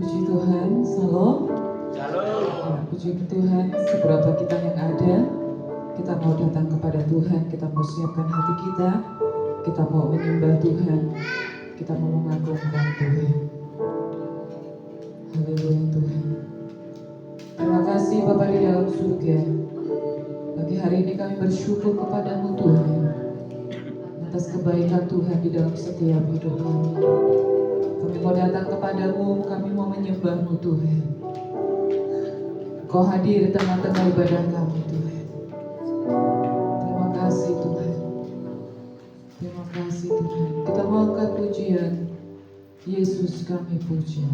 Puji Tuhan, salam. Shalom. Puji Tuhan, seberapa kita yang ada, kita mau datang kepada Tuhan, kita mau siapkan hati kita mau menyembah Tuhan, kita mau mengagungkan Tuhan. Haleluya Tuhan. Terima kasih Bapa di dalam surga. Pagi hari ini kami bersyukur kepadamu Tuhan, atas kebaikan Tuhan di dalam setiap hidup kami. Kami mau datang kepadamu, kami mau menyembahmu Tuhan. Kau hadir di tengah-tengah ibadah kami Tuhan. Terima kasih Tuhan. Terima kasih Tuhan. Kita mau angkat pujian. Yesus kami puji.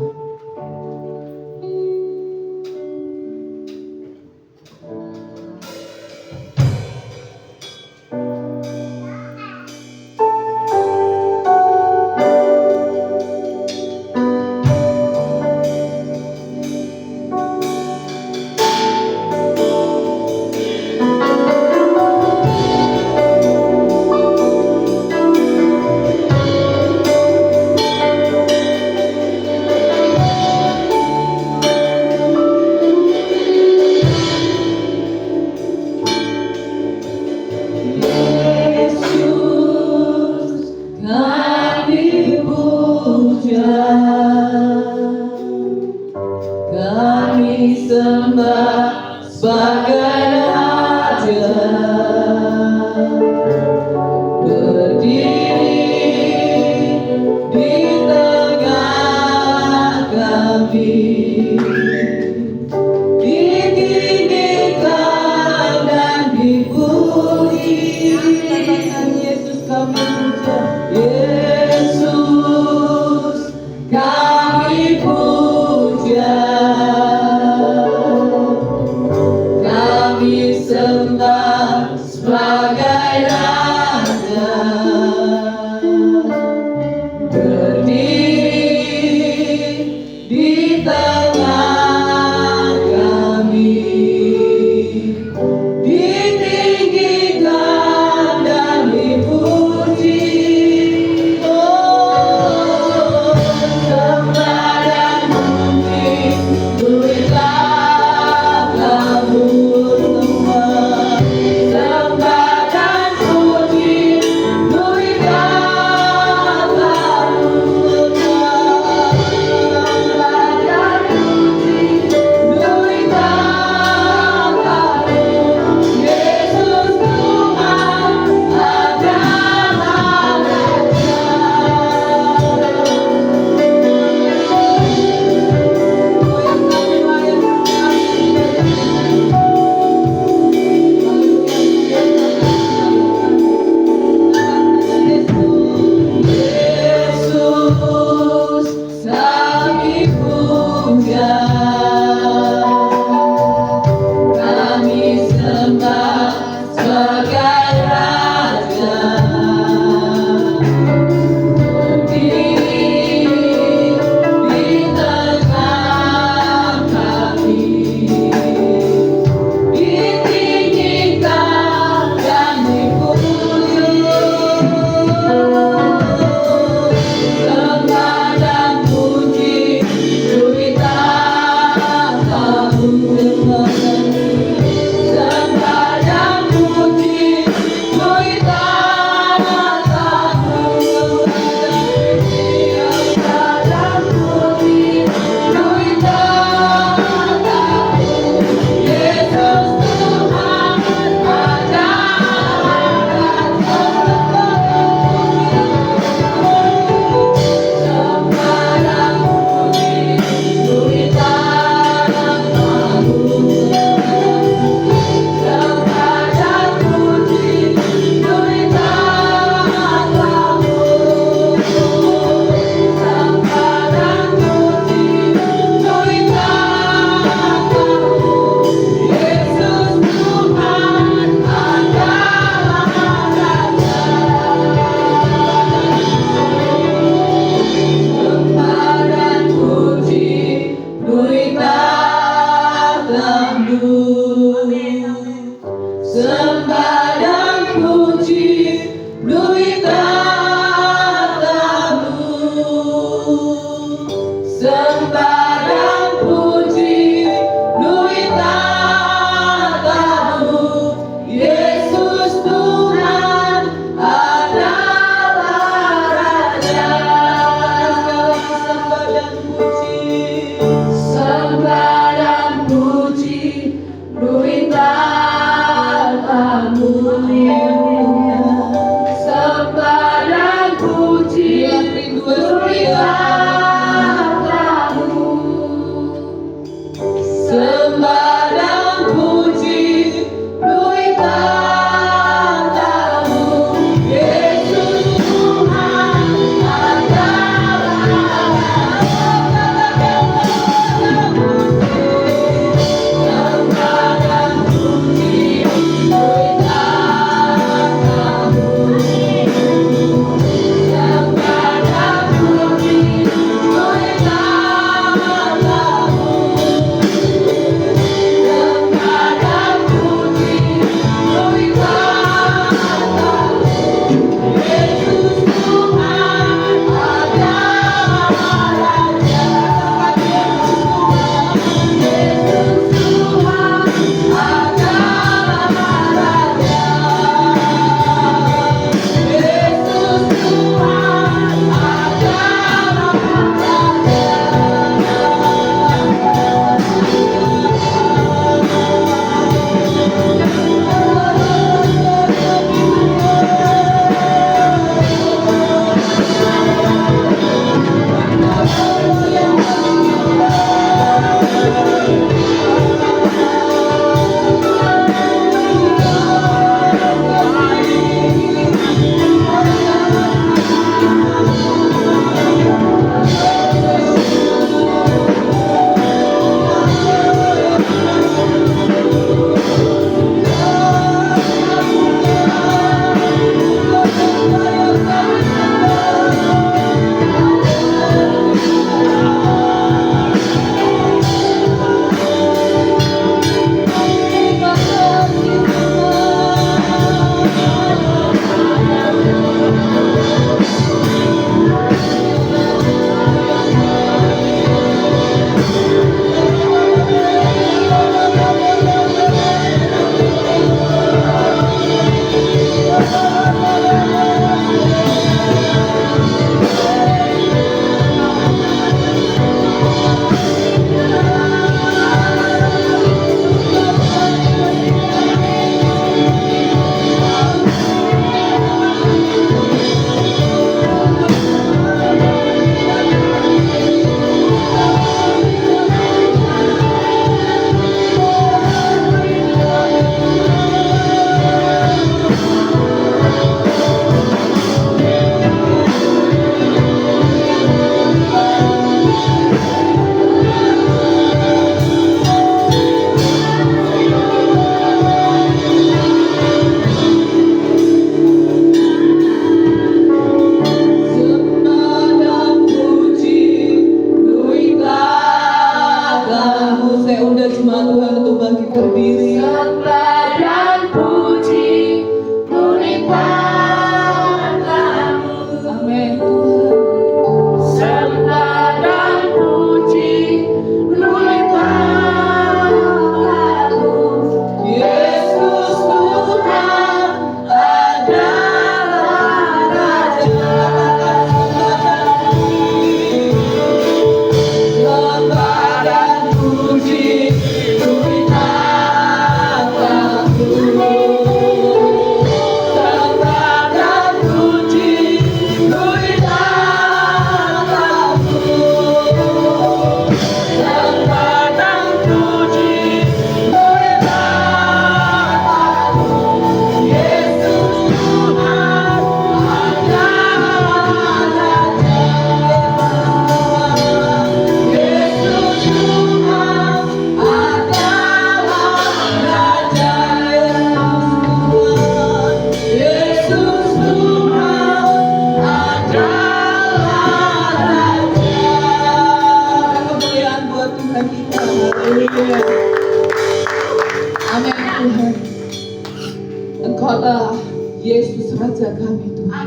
Yesus Raja kami Tuhan.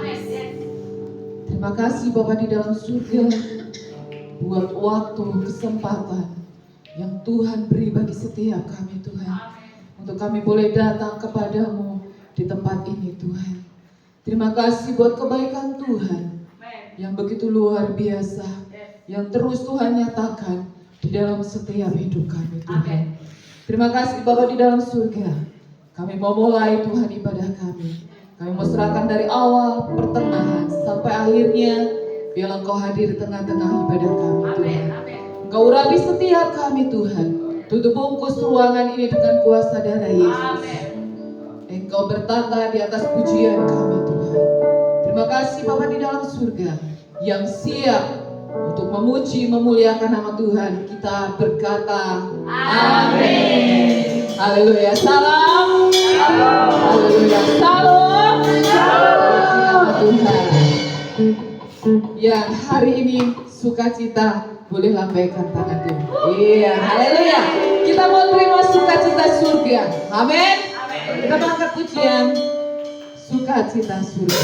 Terima kasih Bapa di dalam surga buat waktu, kesempatan yang Tuhan beri bagi setiap kami Tuhan. Untuk kami boleh datang kepadamu di tempat ini Tuhan. Terima kasih buat kebaikan Tuhan yang begitu luar biasa, yang terus Tuhan nyatakan di dalam setiap hidup kami Tuhan. Terima kasih Bapa di dalam surga. Kami mau mulai Tuhan ibadah kami. Kami mau serahkan dari awal, pertengahan, sampai akhirnya. Biarlah Engkau hadir di tengah-tengah ibadah kami Tuhan. Engkau urapi setiap kami Tuhan. Tutup bungkus ruangan ini dengan kuasa darah Yesus. Engkau bertata di atas pujian kami Tuhan. Terima kasih Bapa di dalam surga yang siap untuk memuji, memuliakan nama Tuhan. Kita berkata amin. Haleluya. Salam. Haleluya. Salam. Nama Tuhan. Yang hari ini sukacita, boleh lambaikan tangan Tuhan. Iya, haleluya. Kita mau terima sukacita surga. Amin. Kita angkat pujian sukacita surga.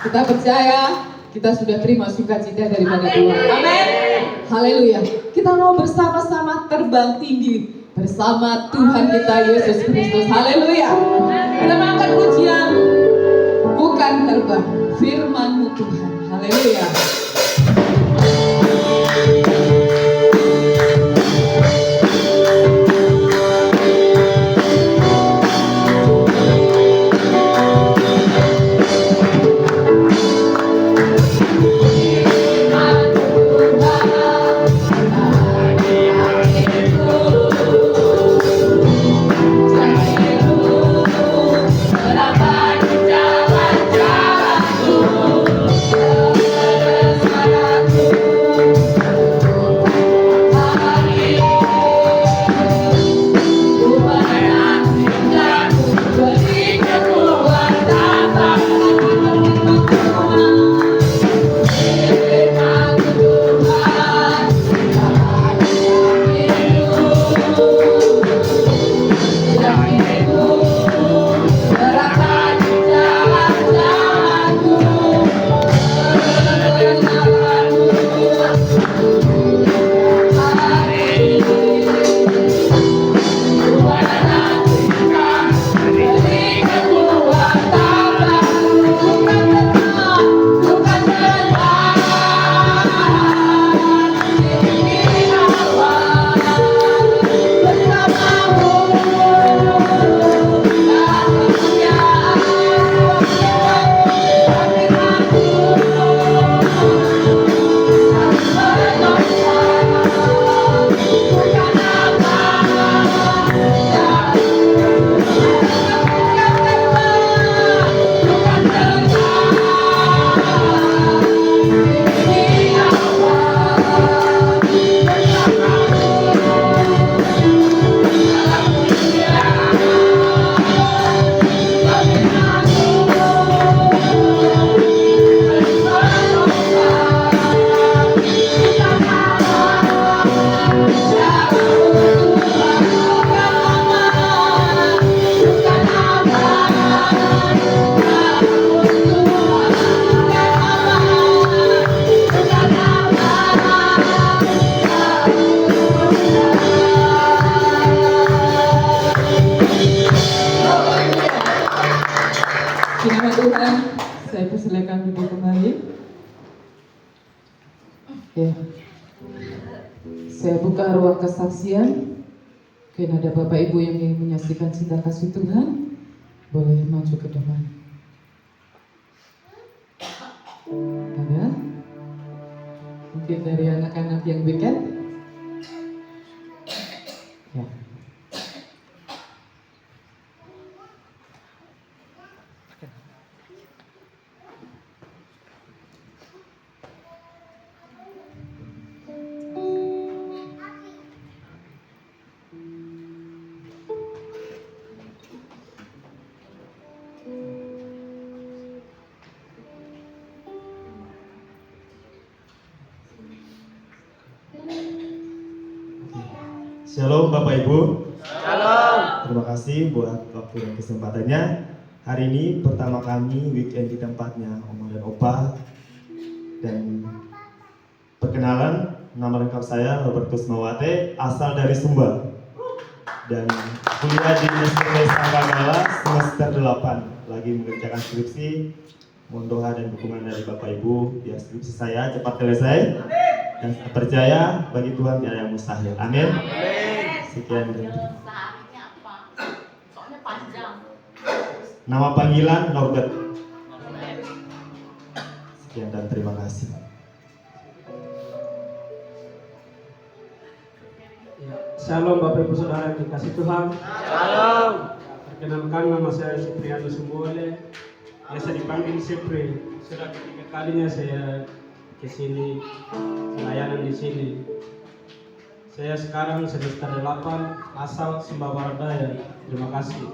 Kita percaya kita sudah terima sukacita daripada Tuhan. Amin. Haleluya. Kita mau bersama-sama terbang tinggi bersama Tuhan kita Yesus Kristus. Haleluya. Kita mengangkat pujian bukan terbang, firman-Mu Tuhan. Haleluya. Saya buka ruang kesaksian. Mungkin ada Bapak Ibu yang ingin menyaksikan cinta kasih Tuhan, boleh maju ke depan. Ada? Mungkin dari anak-anak yang weekend? Ya. Shalom Bapak Ibu. Shalom. Terima kasih buat waktu dan kesempatannya. Hari ini pertama kami weekend di tempatnya Oma dan Opa. Dan perkenalan, nama lengkap saya Robertus Mawate, asal dari Sumba. Dan kuliah di SMP Sangkakala semester 8. Lagi mengerjakan skripsi. Mohon doa dan dukungan dari Bapak Ibu biar skripsi saya cepat selesai. Dan saya percaya bagi Tuhan tidak ada yang mustahil. Amin. Sekian dari Seharusnya apa? Soalnya panjang. nama panggilan Norbert. Sekian dan terima kasih. Shalom Bapak Ibu Saudara yang dikasih Tuhan. Shalom. Perkenalkan, nama saya Cipriano Sumbole. Biasa dipanggil Cipri. Sudah ketiga kalinya saya ke sini pelayanan di sini. Saya sekarang semester 8, asal Sumba Barat Daya. Terima kasih.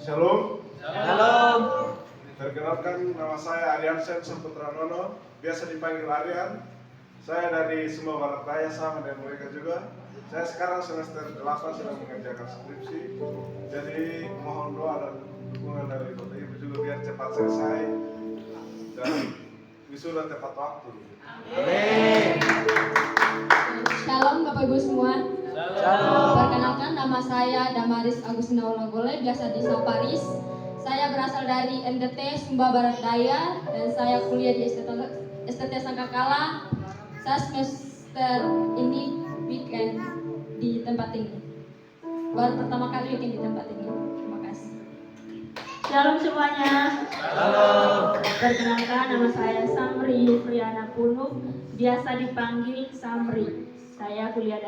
Shalom. Shalom. Perkenalkan, nama saya Aryan Sen Saputra Nono, biasa dipanggil Aryan. Saya dari Sumba Barat Daya, sama dengan mereka juga. Saya sekarang semester 8 sedang mengerjakan skripsi. Jadi mohon doa dan dukungan dari Bapak Ibu juga biar cepat selesai dan wisuda tepat waktu. Amin. Shalom Bapak Ibu semua. Shalom. Perkenalkan, nama saya Damaris Agustina Olagole, biasa disapa Paris. Saya berasal dari NDT Sumba Barat Daya dan saya kuliah di STT Sangkakala. Saya semester ini weekend di tempat ini. Baru pertama kali weekend di tempat ini. Terima kasih. Shalom semuanya. Shalom. Perkenalkan, nama saya Samri Yufriana Punuk, biasa dipanggil Samri. Saya kuliah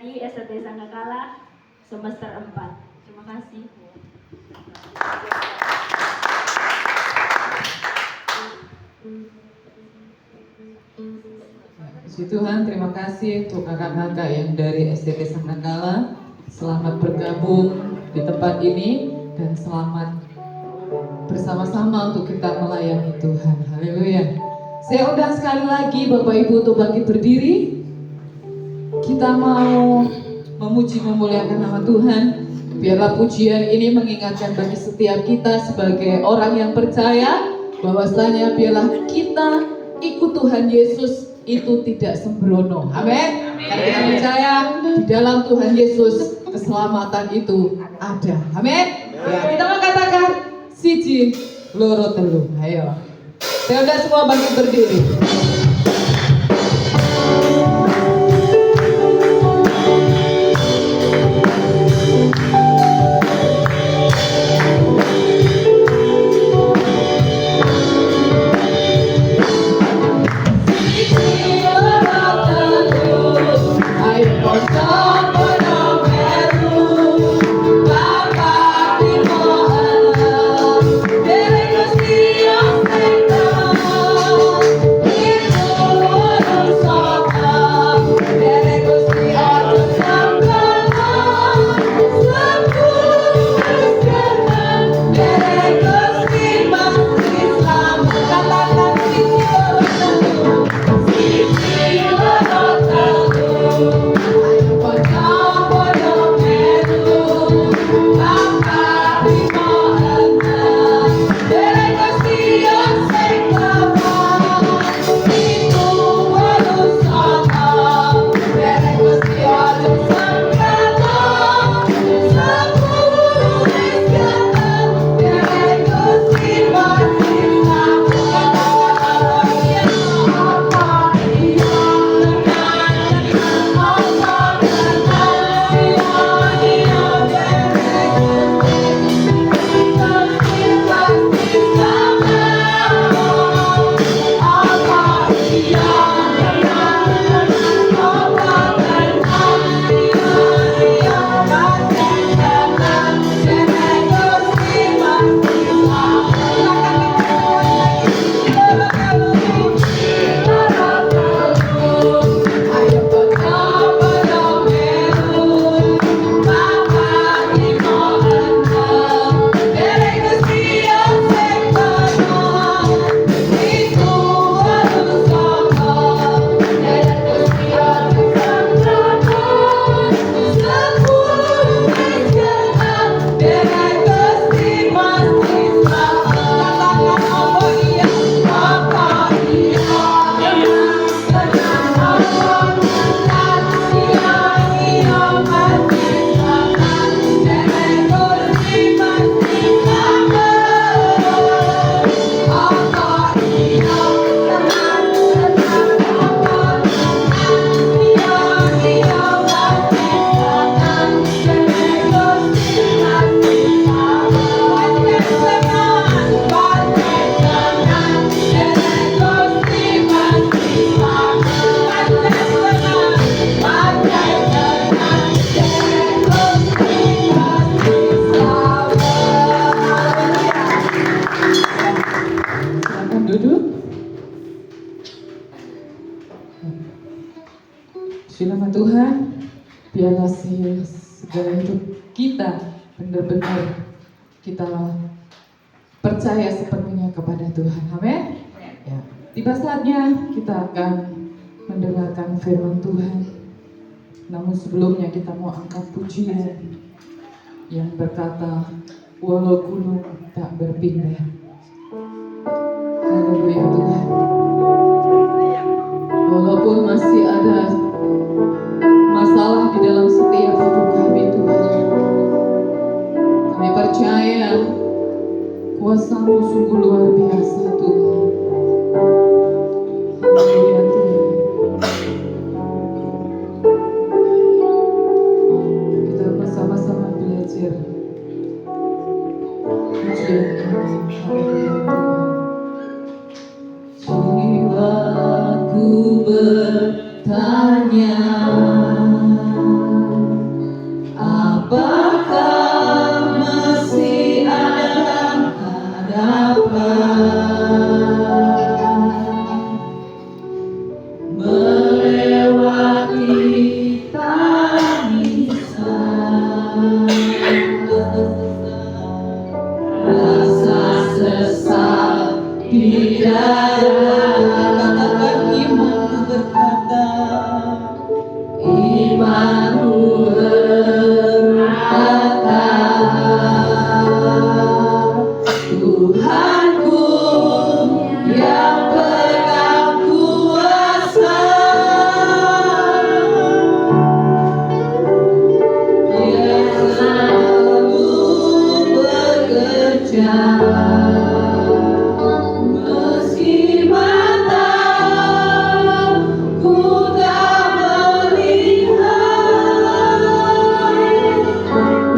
di STT Sangkakala semester 4. Terima kasih. Puji Tuhan, terima kasih untuk kakak-kakak yang dari STT Sangkakala. Selamat bergabung di tempat ini dan selamat bersama-sama untuk kita melayani Tuhan. Haleluya. Saya undang sekali lagi Bapak Ibu untuk bangkit berdiri. Kita mau memuji memuliakan nama Tuhan. Biarlah pujian ini mengingatkan bagi setiap kita sebagai orang yang percaya bahwasanya biarlah kita ikut Tuhan Yesus itu tidak sembrono. Amin. Karena kita percaya di dalam Tuhan Yesus keselamatan itu ada. Amin. Ya, kita mau katakan siji loro telu. Ayo. Saya udah semua bangkit berdiri. Terima Firman Tuhan, biarlah segala hidup kita benar-benar kita percaya sepenuhnya kepada Tuhan. Amin. Ya, tiba saatnya kita akan mendengarkan firman Tuhan. Namun sebelumnya kita mau angkat pujian yang berkata, walau gunung tak berpindah. Haleluya Tuhan. Walaupun masih ada masalah di dalam setiap hidup kami Tuhan, kami percaya kuasa-Mu sungguh luar biasa Tuhan. Haleluya Tuhan. Kita bersama-sama belajar pujian ini. Haleluya Tuhan. Jiwaku bertanya, apakah masih ada harapan melewati tangisan, rasa sesak di dada. Katakan imanku berkata, imanku berkata, Tuhanku yang pegang kuasa, Dia selalu bekerja. Meski mataku tak melihat,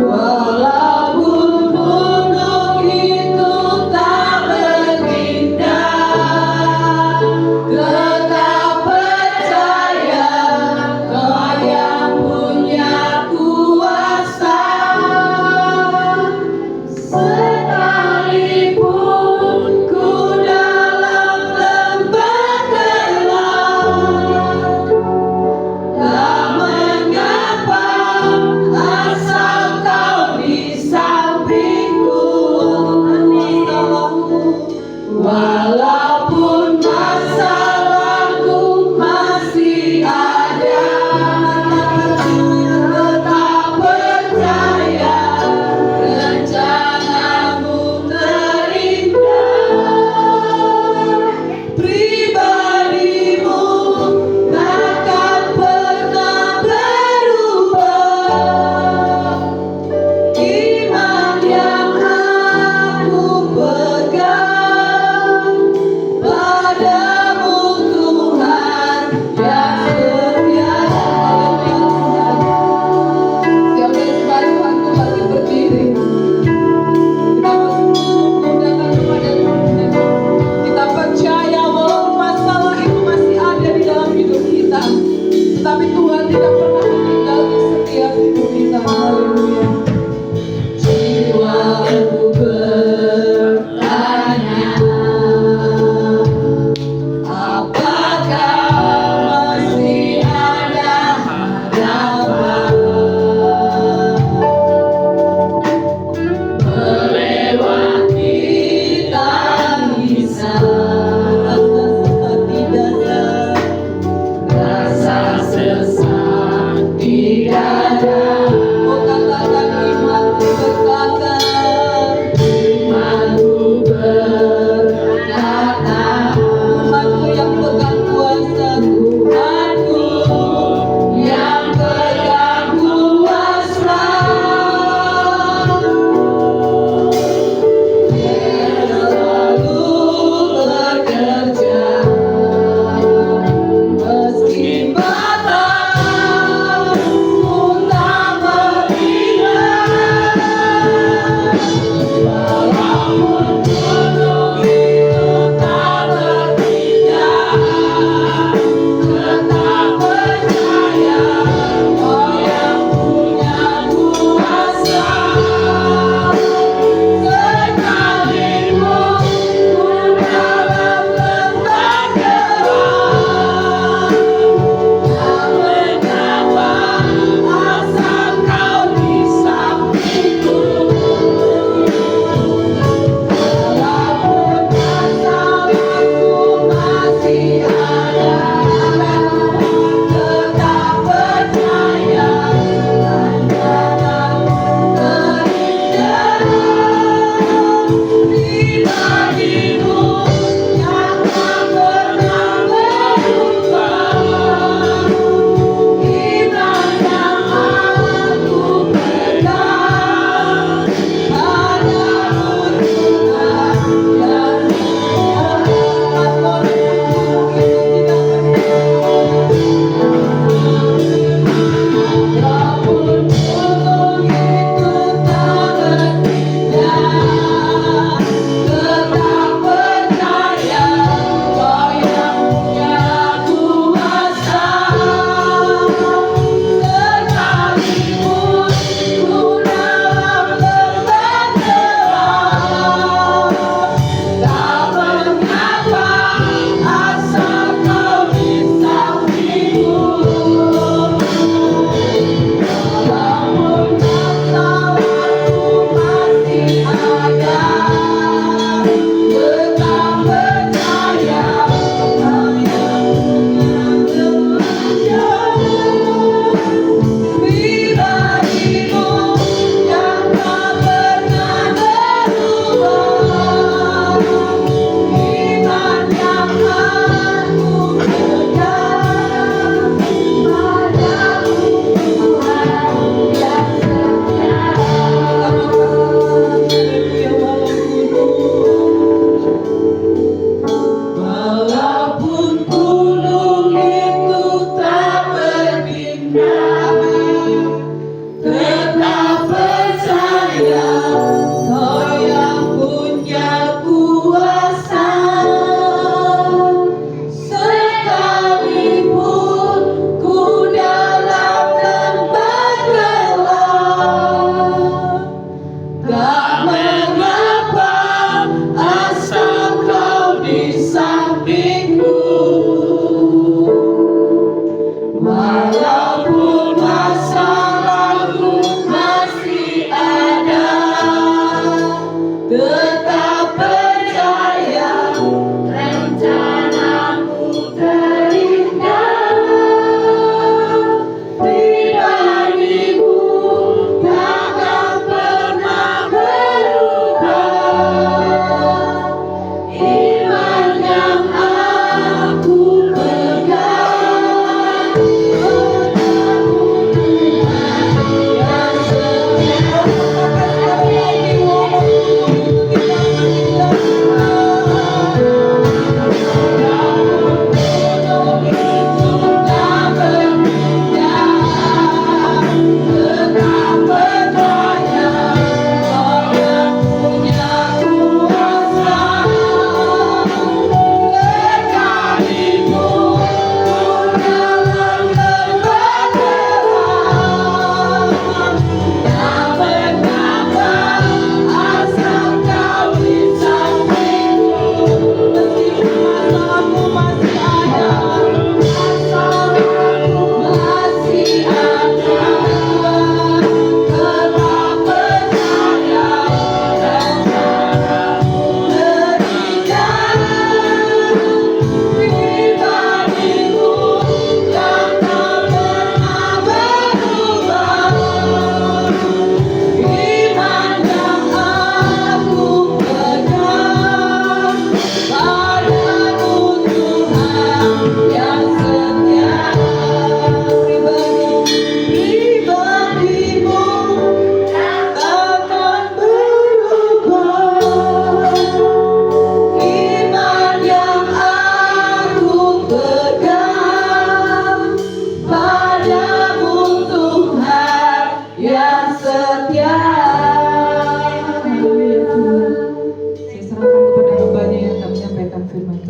walaupun gunung itu tak berpindah, tetap percaya Kau yang punya kuasa. Sekalipun ku dalam lembah gelap, tak mengapa asal Kau di sampingku. Walaupun masalahku masih ada, tetap percaya rencana-Mu terindah. Pribadi-Mu takkan pernah berubah. Iman yang aku pegang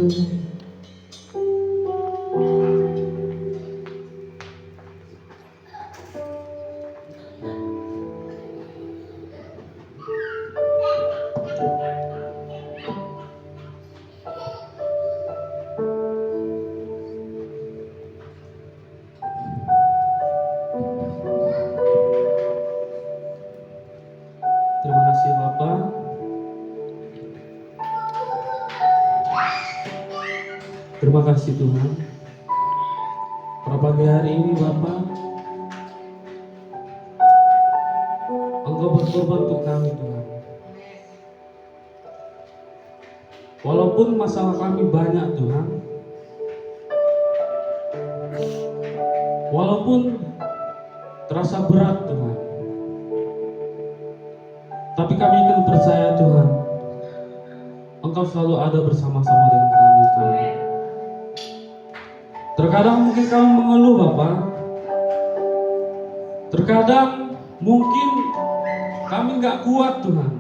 Tuhan. Terima kasih Bapak. Terima kasih Tuhan. Pada pagi hari ini Bapak, Engkau berkorban untuk kami Tuhan. Walaupun masalah kami banyak Tuhan, walaupun terasa berat Tuhan, tapi kami akan percaya Tuhan, Engkau selalu ada bersama-sama dengan kami Tuhan. Terkadang mungkin kami mengeluh Bapak, terkadang mungkin kami nggak kuat Tuhan,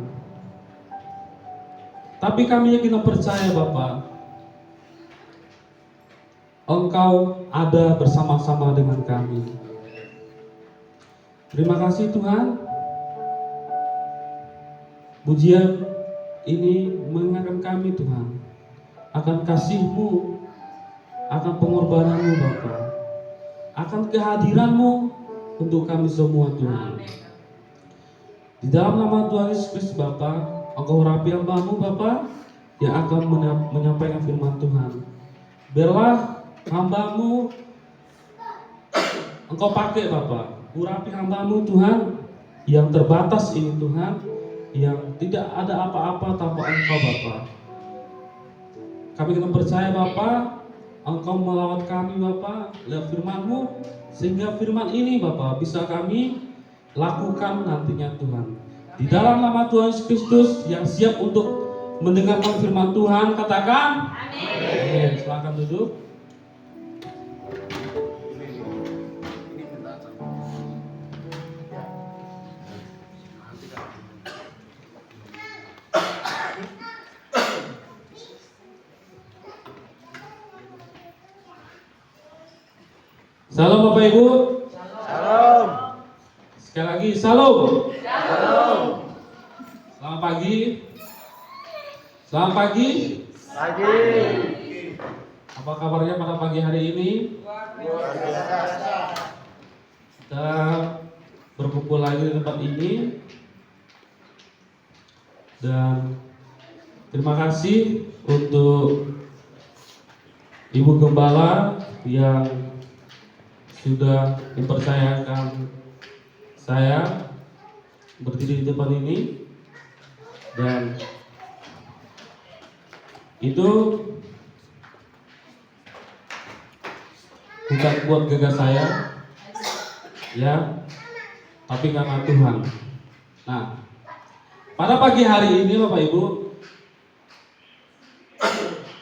tapi kami yakin dan percaya Bapak, Engkau ada bersama-sama dengan kami. Terima kasih Tuhan. Pujian ini mengingatkan kami Tuhan akan kasih-Mu, akan pengorbanan-Mu Bapa, akan kehadiran-Mu untuk kami semua Tuhan. Di dalam nama Tuhan Yesus Kristus Bapa, Engkau urapi hamba-Mu Bapa yang akan menyampaikan firman Tuhan. Biarlah hamba-Mu Engkau pakai Bapa, urapi hamba-Mu Tuhan yang terbatas ini Tuhan, yang tidak ada apa-apa tanpa Engkau Bapa. Kami akan percaya Bapa, Engkau melawat kami Bapa lewat firman-Mu, sehingga firman ini Bapa bisa kami lakukan nantinya Tuhan. Di dalam nama Tuhan Yesus Kristus yang siap untuk mendengarkan firman Tuhan, katakan amin. Silakan duduk. Salam Bapak Ibu. Salam. Sekali lagi salam. Salam. Selamat pagi. Selamat pagi. Pagi. Apa kabarnya pada pagi hari ini? Luar biasa. Kita berkumpul lagi di tempat ini. Dan terima kasih untuk Ibu Gembala yang sudah mempercayakan saya berdiri di depan ini, dan itu bukan buat gagah saya ya, tapi karena Tuhan. Nah, pada pagi hari ini Bapak Ibu,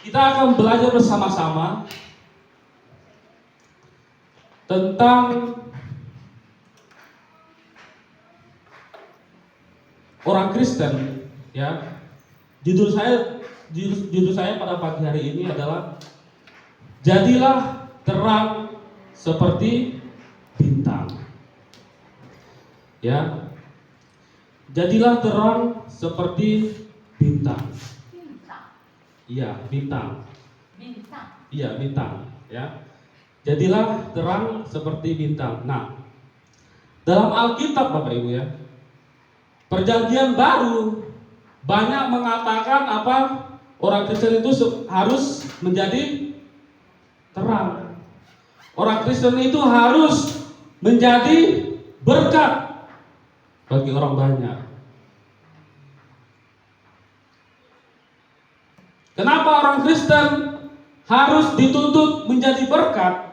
kita akan belajar bersama-sama tentang orang Kristen ya. Judul saya pada pagi hari ini adalah jadilah terang seperti bintang. Ya. Jadilah terang seperti bintang. Iya, bintang. Iya, bintang, ya. Jadilah terang seperti bintang. Nah, dalam Alkitab Bapak Ibu ya, Perjanjian Baru banyak mengatakan apa? Orang Kristen itu harus menjadi terang. Orang Kristen itu harus menjadi berkat bagi orang banyak. Kenapa orang Kristen harus dituntut menjadi berkat?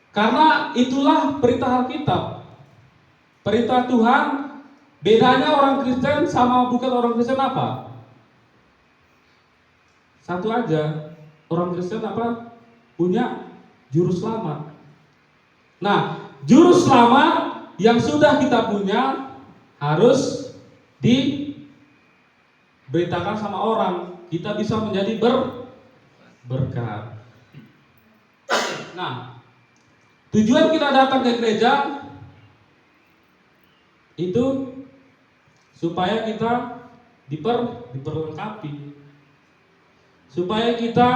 Karena itulah perintah Alkitab. Perintah Tuhan. Bedanya orang Kristen sama bukan orang Kristen apa? Satu aja. Orang Kristen apa? Punya juru selamat. Nah, juru selamat yang sudah kita punya harus diberitakan sama orang. Kita bisa menjadi berkat. Nah, tujuan kita datang ke gereja itu supaya kita diperlengkapi, supaya kita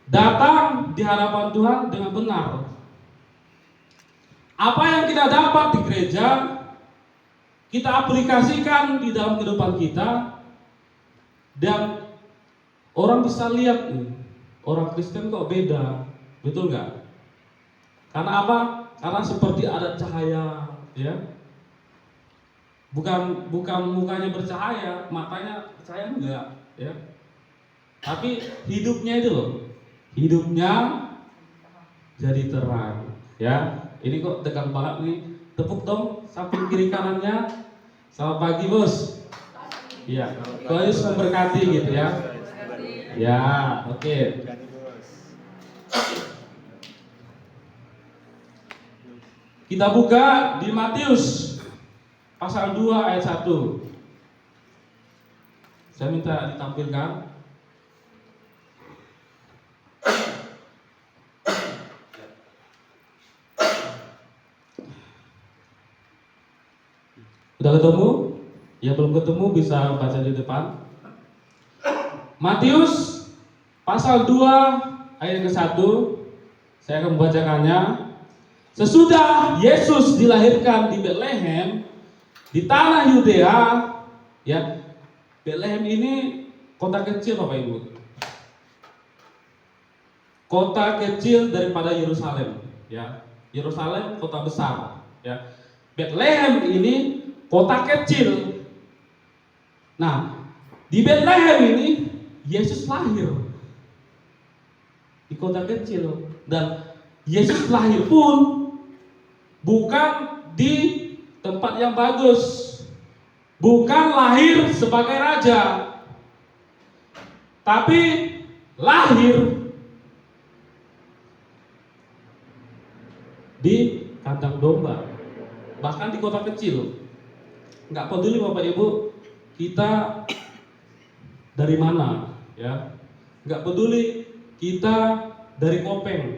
datang di hadapan Tuhan dengan benar. Apa yang kita dapat di gereja, kita aplikasikan di dalam kehidupan kita, dan orang bisa lihat nih, orang Kristen kok beda, betul nggak? Karena apa? Karena seperti ada cahaya, ya. Bukan mukanya bercahaya, matanya cahaya enggak, ya. Tapi hidupnya itu loh, hidupnya jadi terang, ya. Ini kok tegang banget nih. Tepuk dong samping kiri kanannya. Selamat pagi, Bos. Iya, Tuhan Yesus memberkati gitu ya. Ya, oke. Kita buka di Matius pasal 2 ayat 1. Saya minta ditampilkan. Udah ketemu? Yang belum ketemu bisa baca di depan. Matius pasal 2 ayat ke-1. Saya akan membacakannya. Sesudah Yesus dilahirkan di Betlehem di tanah Yudea, ya. Betlehem ini kota kecil Bapak Ibu. Kota kecil daripada Yerusalem, ya. Yerusalem kota besar, ya. Betlehem ini kota kecil. Nah, di Betlehem ini Yesus lahir di kota kecil, dan Yesus lahir pun bukan di tempat yang bagus, bukan lahir sebagai raja, tapi lahir di kandang domba, bahkan di kota kecil. Nggak peduli Bapak Ibu kita dari mana, ya. Nggak peduli kita dari Kopeng,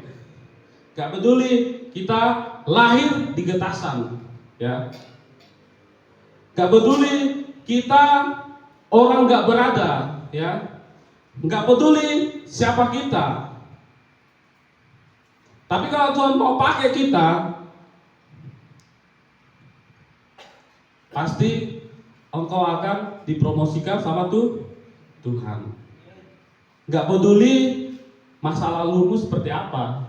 nggak peduli kita lahir di Getasan, ya. Nggak peduli kita orang nggak berada, ya. Nggak peduli siapa kita. Tapi kalau Tuhan mau pakai kita, pasti engkau akan dipromosikan sama Tuhan. Nggak peduli masa lalumu seperti apa,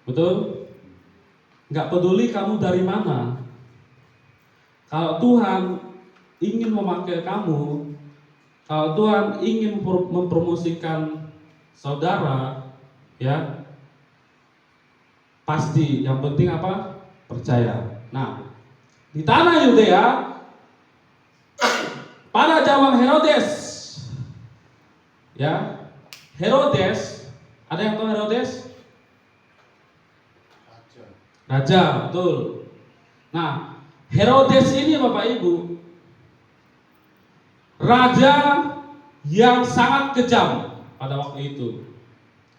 betul? Nggak peduli kamu dari mana. Kalau Tuhan ingin memakai kamu, kalau Tuhan ingin mempromosikan saudara, ya, pasti yang penting apa? Percaya. Nah, di tanah Yudea pada zaman Herodes, ya, Herodes, ada yang tahu Herodes? Raja, betul. Nah, Herodes ini Bapak Ibu, raja yang sangat kejam pada waktu itu.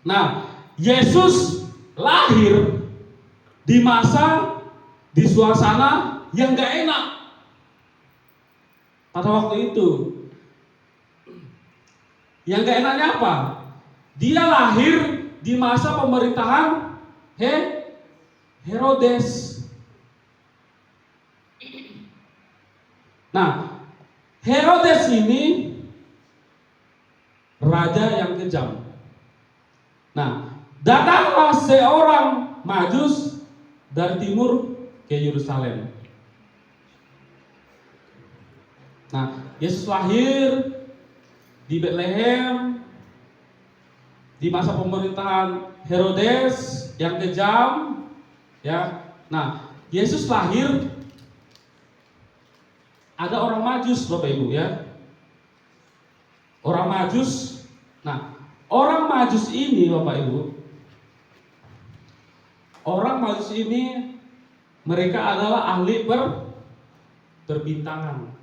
Nah, Yesus lahir di masa, di suasana yang gak enak pada waktu itu. Yang gak enaknya apa? Dia lahir di masa pemerintahan Herodes. Nah, Herodes ini raja yang kejam. Nah, datanglah seorang Majus dari timur ke Yerusalem. Nah, Yesus lahir di Betlehem di masa pemerintahan Herodes yang kejam, ya. Nah, Yesus lahir, ada orang Majus Bapak Ibu, ya. Orang Majus. Nah, orang Majus ini Bapak Ibu, orang Majus ini mereka adalah ahli terbintangan.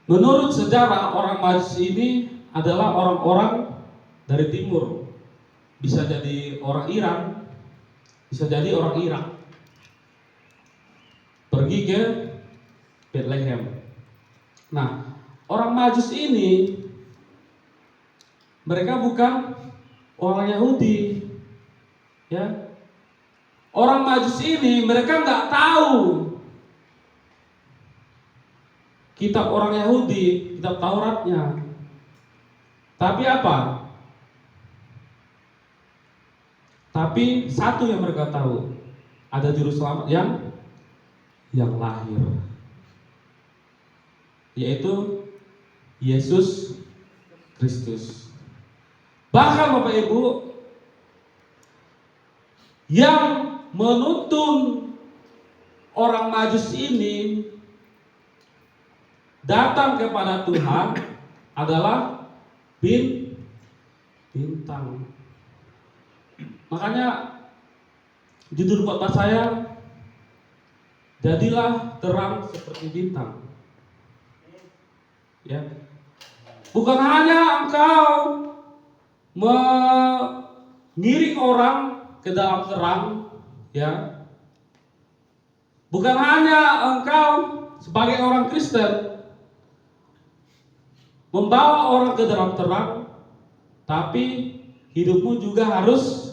Menurut sejarah, orang Majus ini adalah orang-orang dari timur. Bisa jadi orang Iran, bisa jadi orang Irak. Pergi ke Bethlehem. Nah, orang Majus ini mereka bukan orang Yahudi, ya. Orang Majus ini mereka nggak tahu kitab orang Yahudi, kitab Tauratnya. Tapi apa? Tapi satu yang mereka tahu, ada juru selamat yang lahir, yaitu Yesus Kristus. Bahkan Bapak Ibu, yang menuntun orang Majus ini datang kepada Tuhan adalah bintang. Makanya judul khotbah saya, jadilah terang seperti bintang. Ya. Bukan hanya engkau mengiring orang ke dalam terang, ya. Bukan hanya engkau sebagai orang Kristen membawa orang ke dalam terang, tapi hidupmu juga harus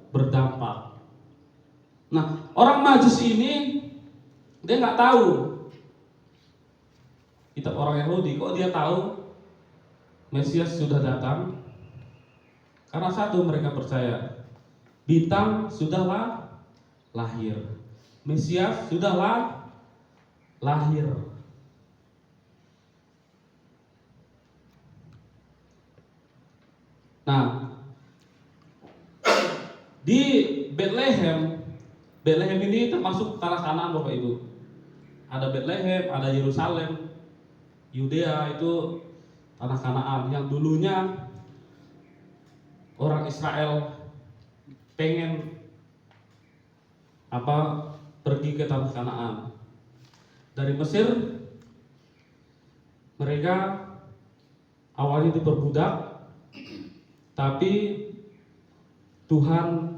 berdampak. Nah, orang Majus ini dia nggak tahu kitab orang Yahudi. Kok dia tahu Mesias sudah datang? Karena satu, mereka percaya bintang sudahlah lahir, Mesias sudahlah lahir. Nah, di Bethlehem ini termasuk tanah Kanaan Bapak Ibu. Ada Bethlehem, ada Yerusalem, Yudea itu tanah Kanaan yang dulunya orang Israel pengen pergi ke tanah Kanaan. Dari Mesir mereka awalnya diperbudak, tapi Tuhan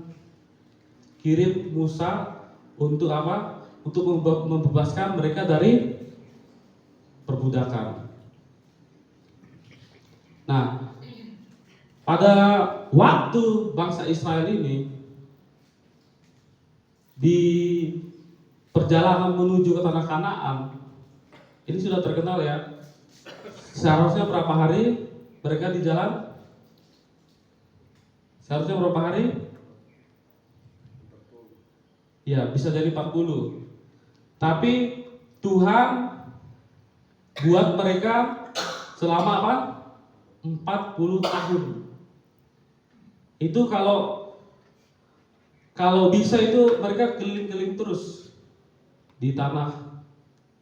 kirim Musa untuk apa? Untuk membebaskan mereka dari perbudakan. Nah, pada waktu bangsa Israel ini di perjalanan menuju ke tanah Kanaan, ini sudah terkenal ya. Seharusnya berapa hari mereka di jalan? Seharusnya berapa hari? Ya, bisa jadi 40. Tapi Tuhan buat mereka selama apa? 40 tahun. Itu kalau bisa itu mereka keliling-keliling terus di tanah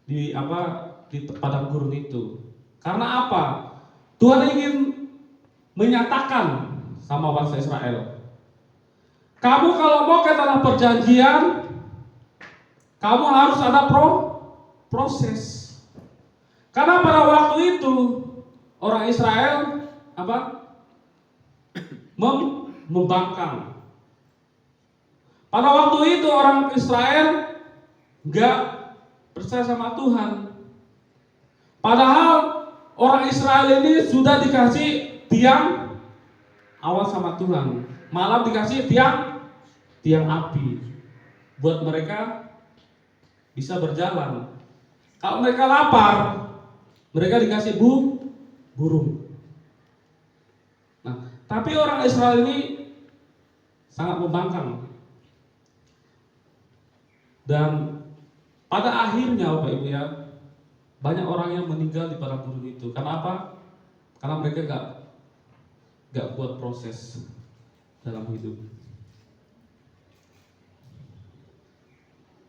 di padang gurun itu. Karena apa? Tuhan ingin menyatakan sama bangsa Israel, kamu kalau mau ke tanah perjanjian, kamu harus ada proses. Karena pada waktu itu orang Israel membangkang. Pada waktu itu orang Israel nggak percaya sama Tuhan. Padahal orang Israel ini sudah dikasih tiang awan sama Tuhan, malam dikasih tiang api buat mereka bisa berjalan. Kalau mereka lapar, mereka dikasih burung. Nah, tapi orang Israel ini sangat membangkang. Dan pada akhirnya Bapak Ibu ya, banyak orang yang meninggal di padang gurun itu. Karena apa? Karena mereka gak buat proses dalam hidup.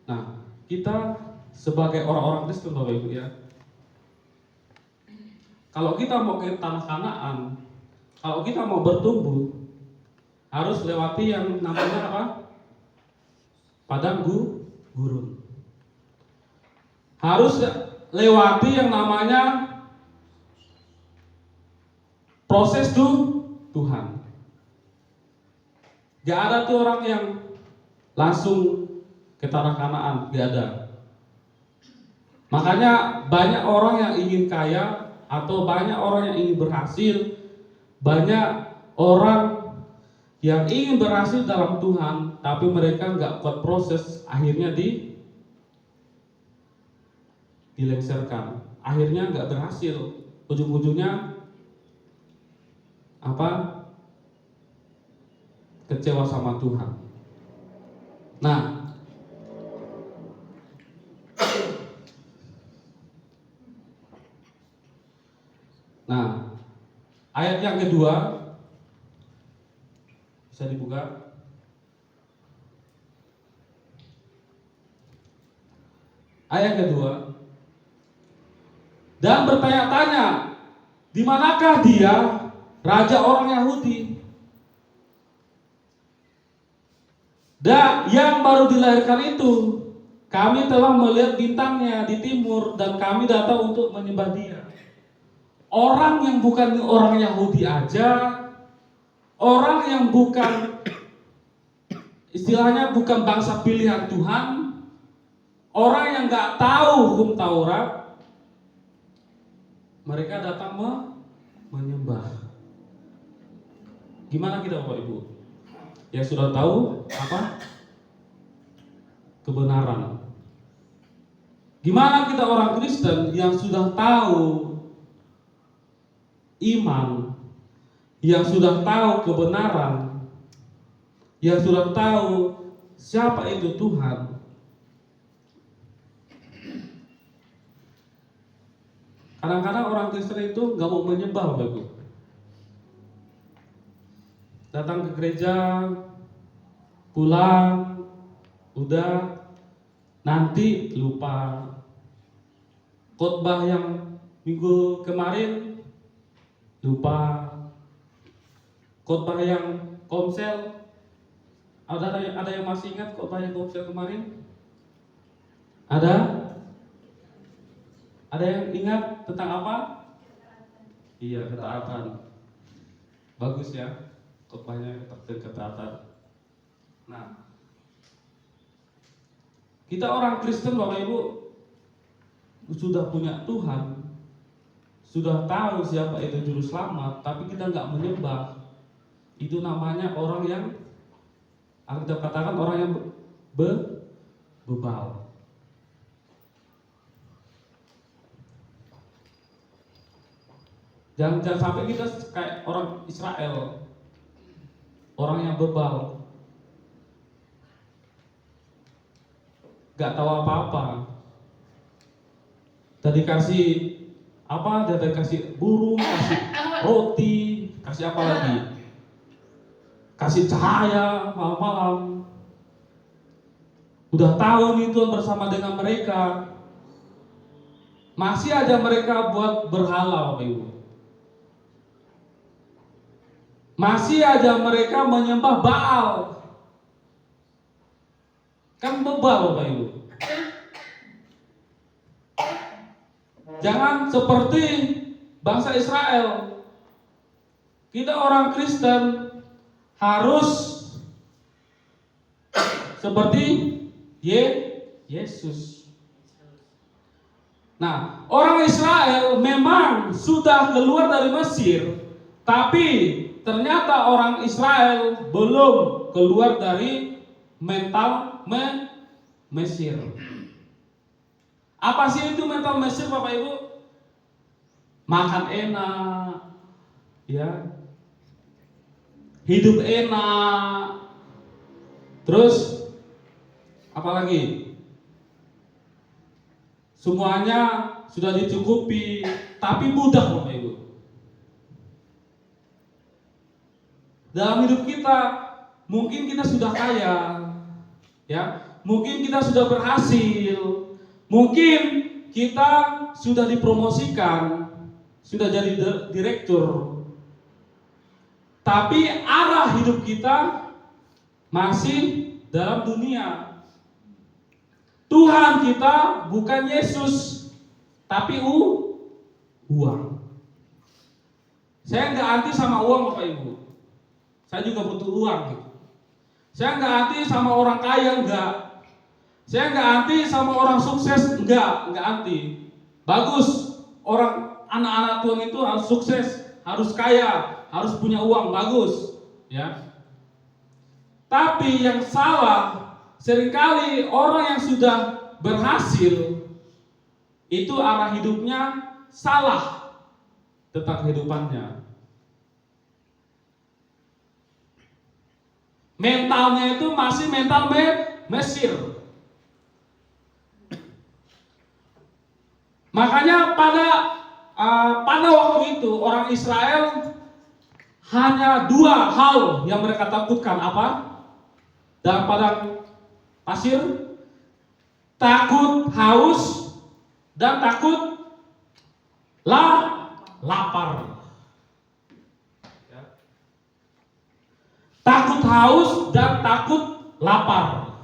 Nah, kita sebagai orang-orang Kristen Bapak Ibu ya, kalau kita mau ke tanah Kanaan, kalau kita mau bertumbuh, harus lewati yang namanya apa? Padang gurun. Harus lewati yang namanya proses Tuhan. Gak ada tuh orang yang langsung ke tanah Kanaan, gak ada. Makanya banyak orang yang ingin kaya atau banyak orang yang ingin berhasil, banyak orang yang ingin berhasil dalam Tuhan, tapi mereka nggak kuat proses, akhirnya dilengsarkan, akhirnya nggak berhasil, ujung-ujungnya apa? Kecewa sama Tuhan. Nah, ayat yang kedua bisa dibuka. Ayat kedua. Dan bertanya-tanya, di manakah dia, raja orang Yahudi? Dan yang baru dilahirkan itu, kami telah melihat bintangnya di timur dan kami datang untuk menyembah dia. Orang yang bukan orang Yahudi aja, orang yang bukan, istilahnya bukan bangsa pilihan Tuhan, orang yang gak tahu hukum Taurat, mereka datang menyembah. Gimana kita Bapak Ibu? Yang sudah tahu apa? Kebenaran. Gimana kita orang Kristen yang sudah tahu iman, yang sudah tahu kebenaran, yang sudah tahu siapa itu Tuhan, kadang-kadang orang Kristen itu nggak mau menyembah, Bapak Ibu. Datang ke gereja, pulang, udah, nanti lupa. Khotbah yang minggu kemarin lupa. Khotbah yang komsel, ada yang masih ingat khotbah yang komsel kemarin? Ada yang ingat tentang apa? Iya, ketaatan. Bagus ya, khotbahnya tentang ketaatan. Nah, kita orang Kristen Bapak Ibu sudah punya Tuhan, sudah tahu siapa itu juru selamat, tapi kita nggak menyembah. Itu namanya orang yang, kita katakan orang yang bebal. Jangan sampai kita kayak orang Israel, orang yang bebal, nggak tahu apa-apa. Tadi kasih apa? Dia kasih burung, kasih roti, kasih apa lagi? Kasih cahaya malam-malam. Udah tahu nih Tuhan bersama dengan mereka, masih aja mereka buat berhala, Bapak Ibu. Masih aja mereka menyembah Baal. Kan bebal, Bapak Ibu. Jangan seperti bangsa Israel. Kita orang Kristen harus seperti Yesus. Nah, orang Israel memang sudah keluar dari Mesir, tapi ternyata orang Israel belum keluar dari mental Mesir. Apa sih itu mental Mesir, Bapak Ibu? Makan enak, ya, hidup enak, terus apa lagi? Semuanya sudah dicukupi, tapi mudah, Bapak Ibu. Dalam hidup kita, mungkin kita sudah kaya, ya, mungkin kita sudah berhasil, mungkin kita sudah dipromosikan, sudah jadi direktur, tapi arah hidup kita masih dalam dunia. Tuhan kita bukan Yesus, tapi uang. Saya nggak anti sama uang Bapak Ibu. Saya juga butuh uang gitu. Saya nggak anti sama orang kaya, enggak. Saya nggak anti sama orang sukses, enggak anti. Bagus, orang anak-anak Tuhan itu harus sukses, harus kaya, harus punya uang, bagus, ya. Tapi yang salah, seringkali orang yang sudah berhasil itu arah hidupnya salah tentang kehidupannya. Mentalnya itu masih mental Mesir. Makanya pada waktu itu orang Israel hanya 2 hal yang mereka takutkan, apa? Dalam padang pasir, takut haus dan takut lapar. Takut haus dan takut lapar.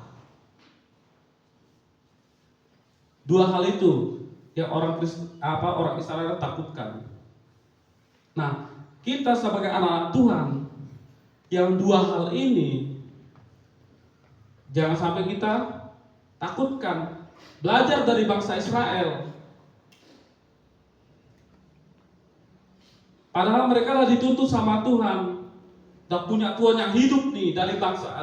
2 hal itu yang orang Israel takutkan. Nah, kita sebagai anak-anak Tuhan yang 2 hal ini jangan sampai kita takutkan. Belajar dari bangsa Israel. Padahal mereka lah dituntut sama Tuhan. Dan punya Tuhan yang hidup nih dari bangsa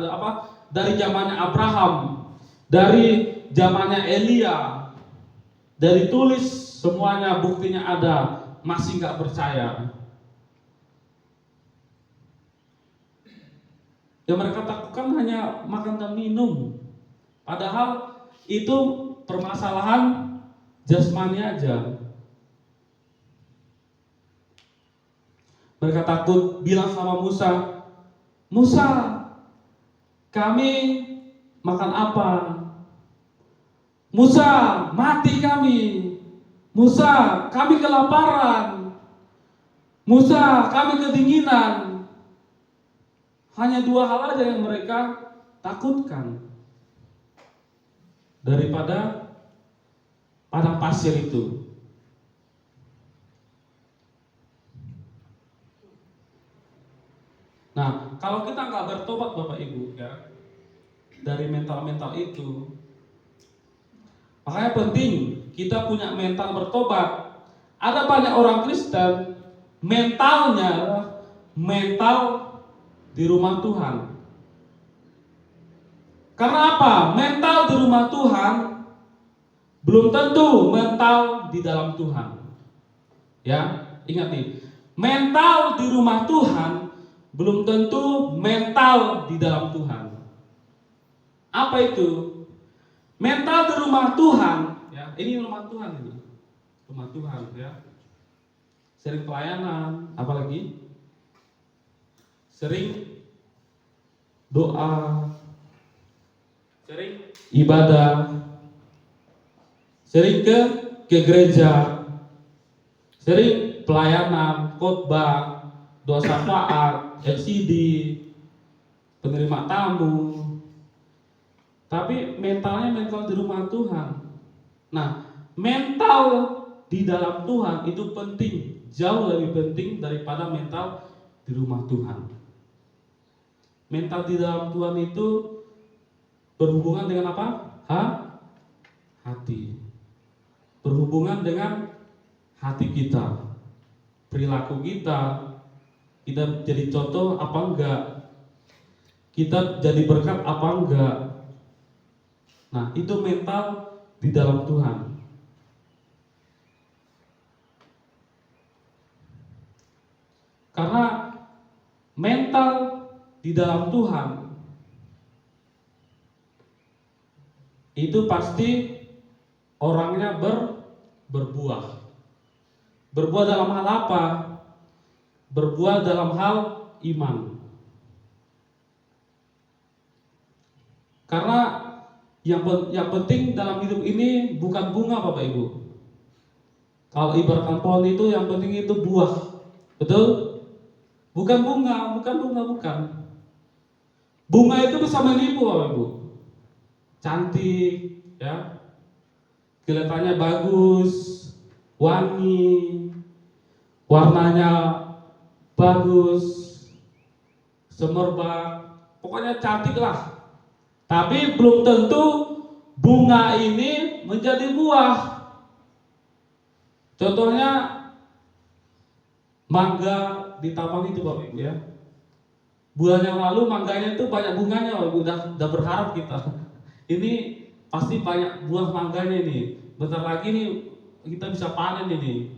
dari zamannya Abraham, dari zamannya Elia, dari tulis semuanya buktinya ada, masih nggak percaya. Yang mereka takutkan hanya makan dan minum, padahal itu permasalahan jasmani aja. Mereka takut bilang sama Musa, Musa, kami makan apa? Musa, mati kami. Musa, kami kelaparan. Musa, kami kedinginan. Hanya 2 hal aja yang mereka takutkan daripada padang pasir itu. Nah, kalau kita nggak bertobat Bapak Ibu ya dari mental-mental itu, makanya penting kita punya mental bertobat. Ada banyak orang Kristen mentalnya adalah mental di rumah Tuhan. Karena apa? Mental di rumah Tuhan belum tentu mental di dalam Tuhan. Ya, ingat nih, mental di rumah Tuhan belum tentu mental di dalam Tuhan. Apa itu? Mental di rumah Tuhan, ya, ini rumah Tuhan ini. Rumah Tuhan, ya. Sering pelayanan, apalagi sering doa, sering ibadah, sering ke gereja, sering pelayanan, khotbah, doa syafaat, LCD, penerima tamu. Tapi mentalnya mental di rumah Tuhan. Nah, mental di dalam Tuhan itu penting, jauh lebih penting daripada mental di rumah Tuhan. Mental di dalam Tuhan itu berhubungan dengan apa? Hati. Berhubungan dengan hati kita, perilaku kita jadi contoh apa enggak? Kita jadi berkat apa enggak? Nah, itu mental di dalam Tuhan. Karena mental di dalam Tuhan itu pasti orangnya berbuah. Berbuah dalam hal apa? Berbuah dalam hal iman. Karena yang penting dalam hidup ini bukan bunga Bapak Ibu. Kalau ibaratkan pohon itu yang penting itu buah. Betul? Bukan bunga, bukan. Bunga itu bisa menipu Bapak Ibu. Cantik, ya, kelihatannya bagus, wangi, warnanya bagus, semerbak, pokoknya cantik lah. Tapi belum tentu bunga ini menjadi buah. Contohnya mangga di taman itu Bapak Ibu ya. Bulan yang lalu mangganya itu banyak bunganya, Bapak Ibu, udah berharap kita. Ini pasti banyak buah mangganya ini. Bentar lagi nih kita bisa panen ini.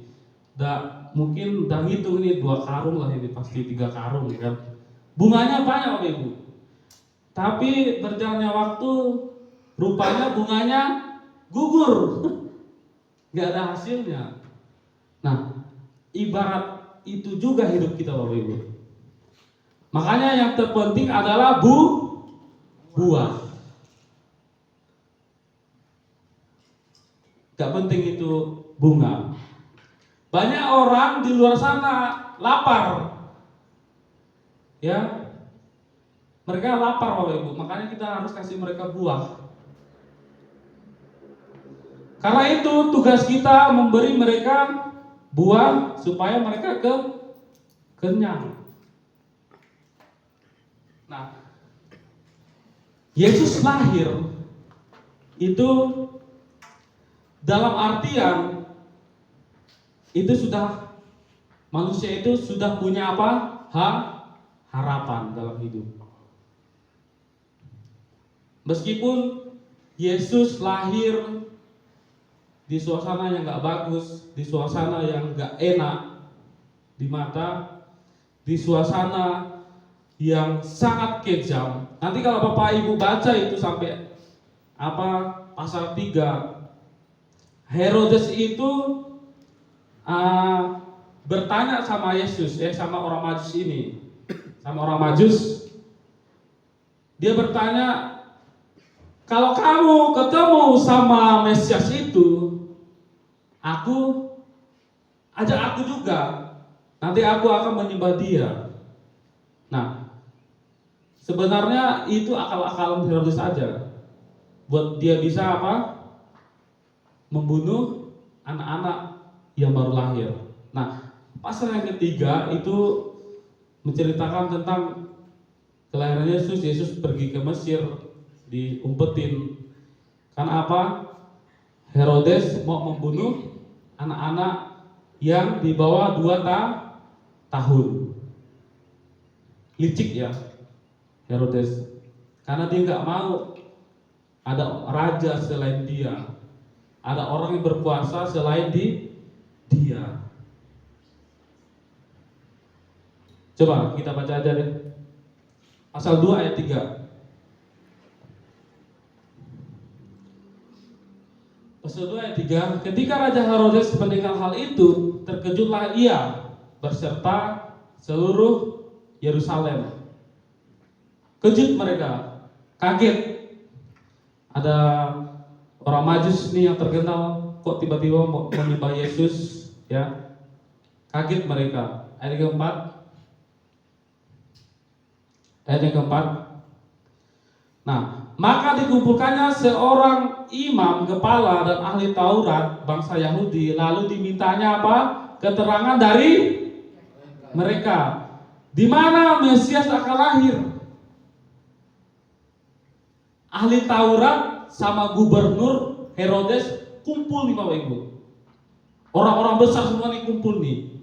Mungkin udah ngitung ini 2 karung lah ini, pasti 3 karung ya kan. Bunganya banyak Bapak Ibu. Tapi berjalannya waktu rupanya bunganya gugur. Gak ada hasilnya. Nah, ibarat itu juga hidup kita Bapak Ibu. Makanya yang terpenting adalah buah. Gak penting itu bunga. Banyak orang di luar sana lapar. Ya. Mereka lapar Bapak Ibu, makanya kita harus kasih mereka buah. Karena itu tugas kita memberi mereka buah supaya mereka kenyang. Nah, Yesus lahir itu dalam artian itu sudah manusia itu sudah punya apa? Harapan dalam hidup. Meskipun Yesus lahir di suasana yang gak bagus, di suasana yang gak enak di mata, di suasana yang sangat kejam. Nanti kalau Bapak Ibu baca itu sampai pasal 3, Herodes itu bertanya sama Yesus, sama orang Majus ini, sama orang Majus. Dia bertanya, kalau kamu ketemu sama Mesias itu, ajak aku juga. Nanti aku akan menyembah dia. Nah, sebenarnya itu akal-akalan Herodes saja. Buat dia bisa membunuh anak-anak yang baru lahir. Nah, pasal yang ketiga itu menceritakan tentang kelahiran Yesus. Yesus pergi ke Mesir, diumpetin. Karena Herodes mau membunuh anak-anak yang di bawah 2 tahun. Licik ya Herodes, karena dia nggak mau ada raja selain dia, ada orang yang berkuasa selain dia. Coba kita baca aja deh, pasal 2 ayat 3. Pasal 2 ayat 3, ketika Raja Herodes mendengar hal itu, terkejutlah ia berserta seluruh Yerusalem. Kejut mereka, kaget. Ada orang Majus nih yang terkenal, kok tiba-tiba mau menyembah Yesus, ya. Kaget mereka. Ayat yang keempat. Nah, maka dikumpulkannya seorang imam, kepala dan ahli Taurat bangsa Yahudi, lalu dimintanya keterangan dari mereka, di mana Mesias akan lahir. Ahli Taurat sama gubernur Herodes kumpul nih Bapak Ibu. Orang-orang besar semua nih kumpul nih.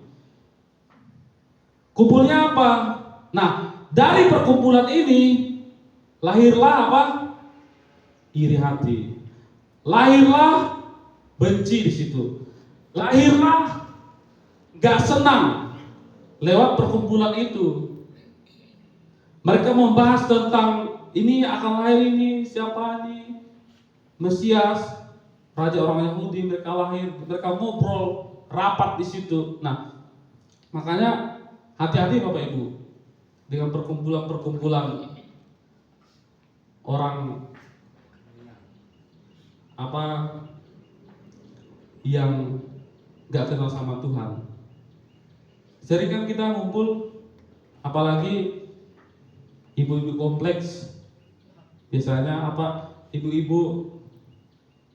Kumpulnya apa? Nah, dari perkumpulan ini lahirlah iri hati. Lahirlah benci di situ. Lahirlah gak senang lewat perkumpulan itu. Mereka membahas tentang ini akan lahir ini, siapa nih? Mesias, raja orang Yahudi, mereka lahir, mereka ngobrol rapat di situ. Nah, makanya hati-hati Bapak Ibu dengan perkumpulan-perkumpulan orang yang gak kenal sama Tuhan. Sering kan kita ngumpul, apalagi ibu-ibu kompleks, biasanya ibu-ibu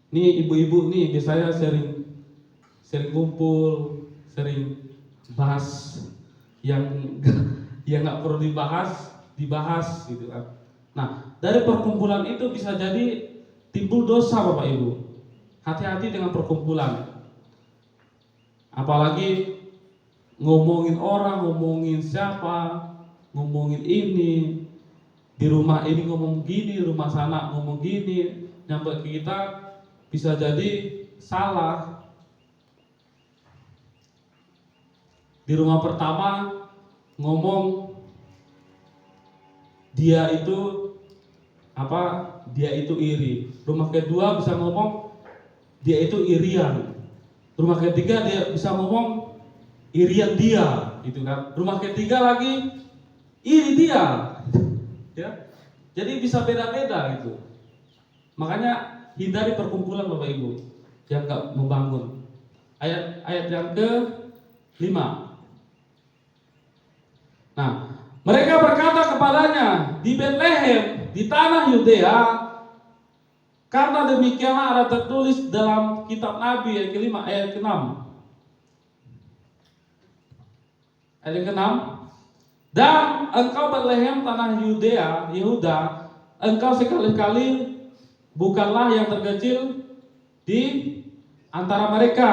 Nih ibu-ibu nih biasanya sering kumpul, sering bahas yang yang nggak perlu dibahas gitu kan. Nah, dari perkumpulan itu bisa jadi timbul dosa Bapak Ibu. Hati-hati dengan perkumpulan. Apalagi ngomongin orang, ngomongin siapa, ngomongin ini, di rumah ini ngomong gini, rumah sana ngomong gini, nyampe ke kita bisa jadi salah. Di rumah pertama ngomong dia itu iri. Rumah kedua bisa ngomong dia itu irian. Rumah ketiga dia bisa ngomong irian dia, gitu kan. Rumah ketiga lagi iri dia. Ya. Jadi bisa beda-beda gitu. Makanya hindari perkumpulan Bapak Ibu yang enggak membangun. Ayat yang ke-5. Nah, mereka berkata kepadanya, di Betlehem, di tanah Yudea, karena demikianlah ada tertulis dalam kitab Nabi ayat ke-5, ayat ke-6. Ayat yang ke-6. Dan engkau Betlehem tanah Yudea, Yehuda, engkau sekali-kali bukanlah yang terkecil di antara mereka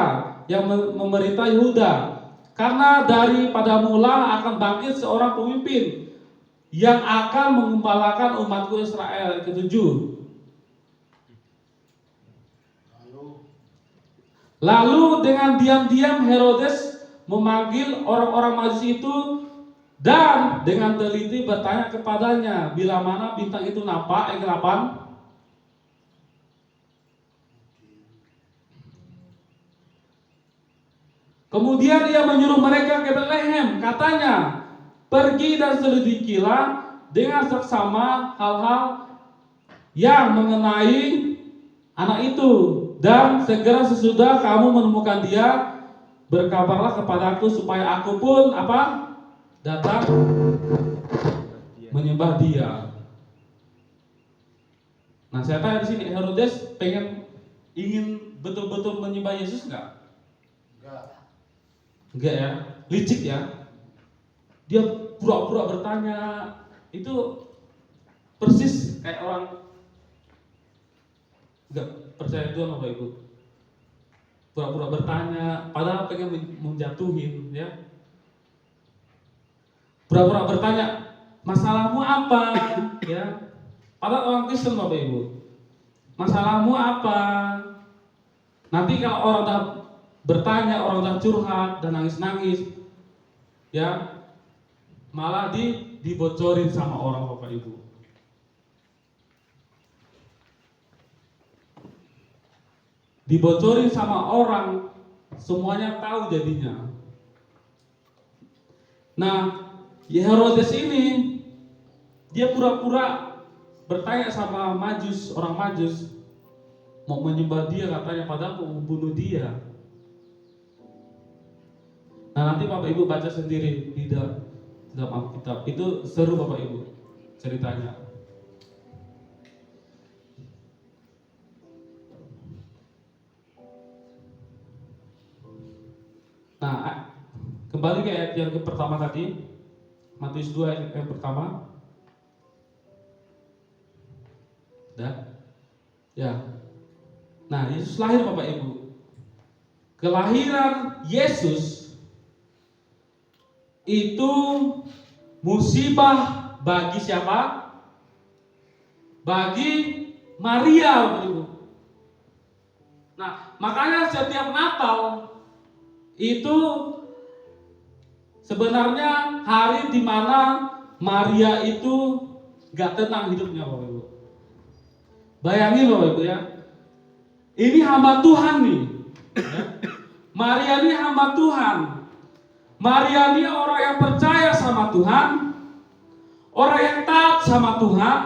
yang memerintah Yehuda. Karena daripada mula akan bangkit seorang pemimpin yang akan mengembalakan umatku Israel. Ke-7. Lalu dengan diam-diam Herodes memanggil orang-orang Majus itu dan dengan teliti bertanya kepadanya bila mana bintang itu nampak. Ayat 8. Kemudian ia menyuruh mereka ke Betlehem, katanya, pergi dan selidikilah dengan seksama hal-hal yang mengenai anak itu, dan segera sesudah kamu menemukan dia, berkabarlah kepadaku supaya aku pun datang menyembah dia. Nah, saya tanya di sini, Herodes ingin betul-betul menyembah Yesus enggak? Enggak ya, licik ya. Dia pura-pura bertanya, itu persis kayak orang enggak percaya Tuhan Bapak Ibu. Pura-pura bertanya, padahal pengen menjatuhin ya. Pura-pura bertanya, masalahmu apa? Ya. Padahal orang Kristen Bapak Ibu. Masalahmu apa? Nanti kalau orang udah bertanya, orang udah curhat dan nangis-nangis, ya malah dibocorin sama orang Bapak Ibu. Dibocorin sama orang, semuanya tahu jadinya. Nah, Herodes ini dia pura-pura bertanya sama orang Majus, mau menyembah dia katanya, padahal mau membunuh dia. Nah, nanti Bapak Ibu baca sendiri di dalam Alkitab. Itu seru Bapak Ibu ceritanya. Nah, kembali ke ayat yang pertama tadi, Matius 2 ayat yang pertama. Ya. Nah, Yesus lahir Bapak Ibu. Kelahiran Yesus itu musibah bagi siapa? Bagi Maria, Bapak Ibu. Nah, makanya setiap Natal itu sebenarnya hari di mana Maria itu gak tenang hidupnya, Bapak Ibu. Bayangin Bapak Ibu ya. Ini hamba Tuhan nih. Ya. Maria ini hamba Tuhan. Maria ini orang yang percaya sama Tuhan, orang yang taat sama Tuhan.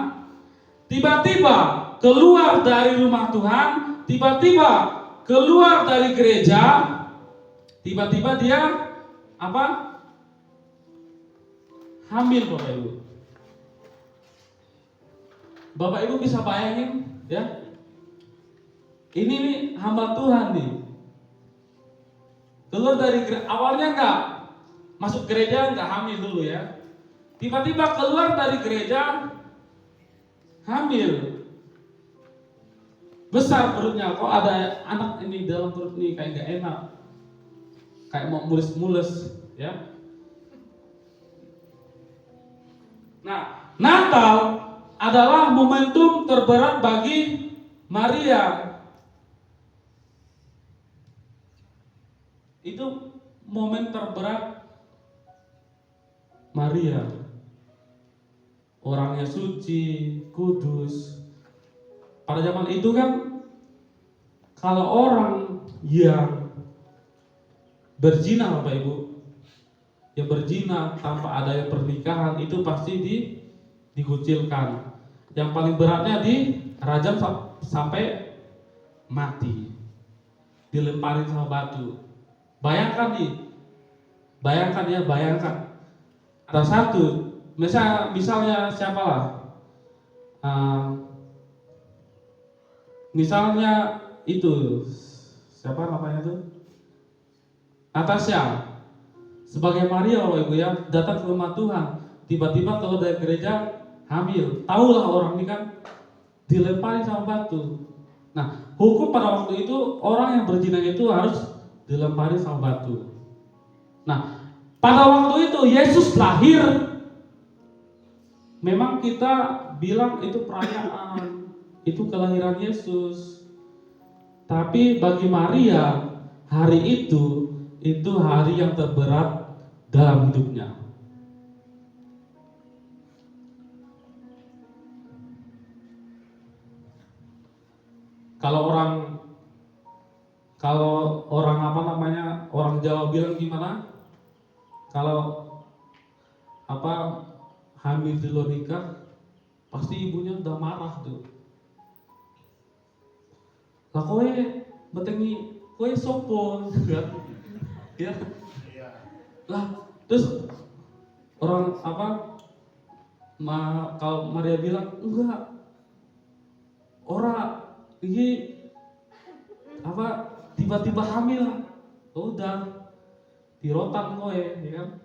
Tiba-tiba keluar dari rumah Tuhan, tiba-tiba keluar dari gereja, tiba-tiba dia hamil Bapak Ibu. Bapak Ibu bisa bayangin ya? Ini nih hamba Tuhan nih. Keluar dari awalnya enggak masuk gereja, enggak hamil dulu ya. Tiba-tiba keluar dari gereja hamil. Besar perutnya, kok ada anak ini dalam perut ini kayak enggak enak. Kayak mau mulus-mulus ya. Nah, Natal adalah momentum terberat bagi Maria. Itu momen terberat Maria. Orangnya suci, kudus. Pada zaman itu kan kalau orang yang berzina Bapak Ibu, yang berzina tanpa adanya pernikahan itu pasti dikucilkan. Yang paling beratnya dirajam sampai mati, dilemparin sama batu. Bayangkan ada satu, misalnya siapalah, misalnya itu siapa namanya tuh, Natasha sebagai Maria Bapak Ibu ya, datang ke rumah Tuhan, tiba-tiba kalau dari gereja hamil, tahulah orang ini kan dilempari sama batu. Nah, hukum pada waktu itu orang yang berzina itu harus dilempari sama batu. Nah, pada waktu itu Yesus lahir, memang kita bilang itu perayaan, itu kelahiran Yesus. Tapi bagi Maria, hari itu hari yang terberat dalam hidupnya. Kalau orang apa namanya, orang Jawa bilang gimana? Kalau apa hamil di luar nikah, pasti ibunya udah marah tuh. Lah kowe betengi kowe sopo kan? Ya. Lah terus orang apa kalau Maria bilang enggak, ora ini apa tiba-tiba hamil, udah dirotan kowe ya kan.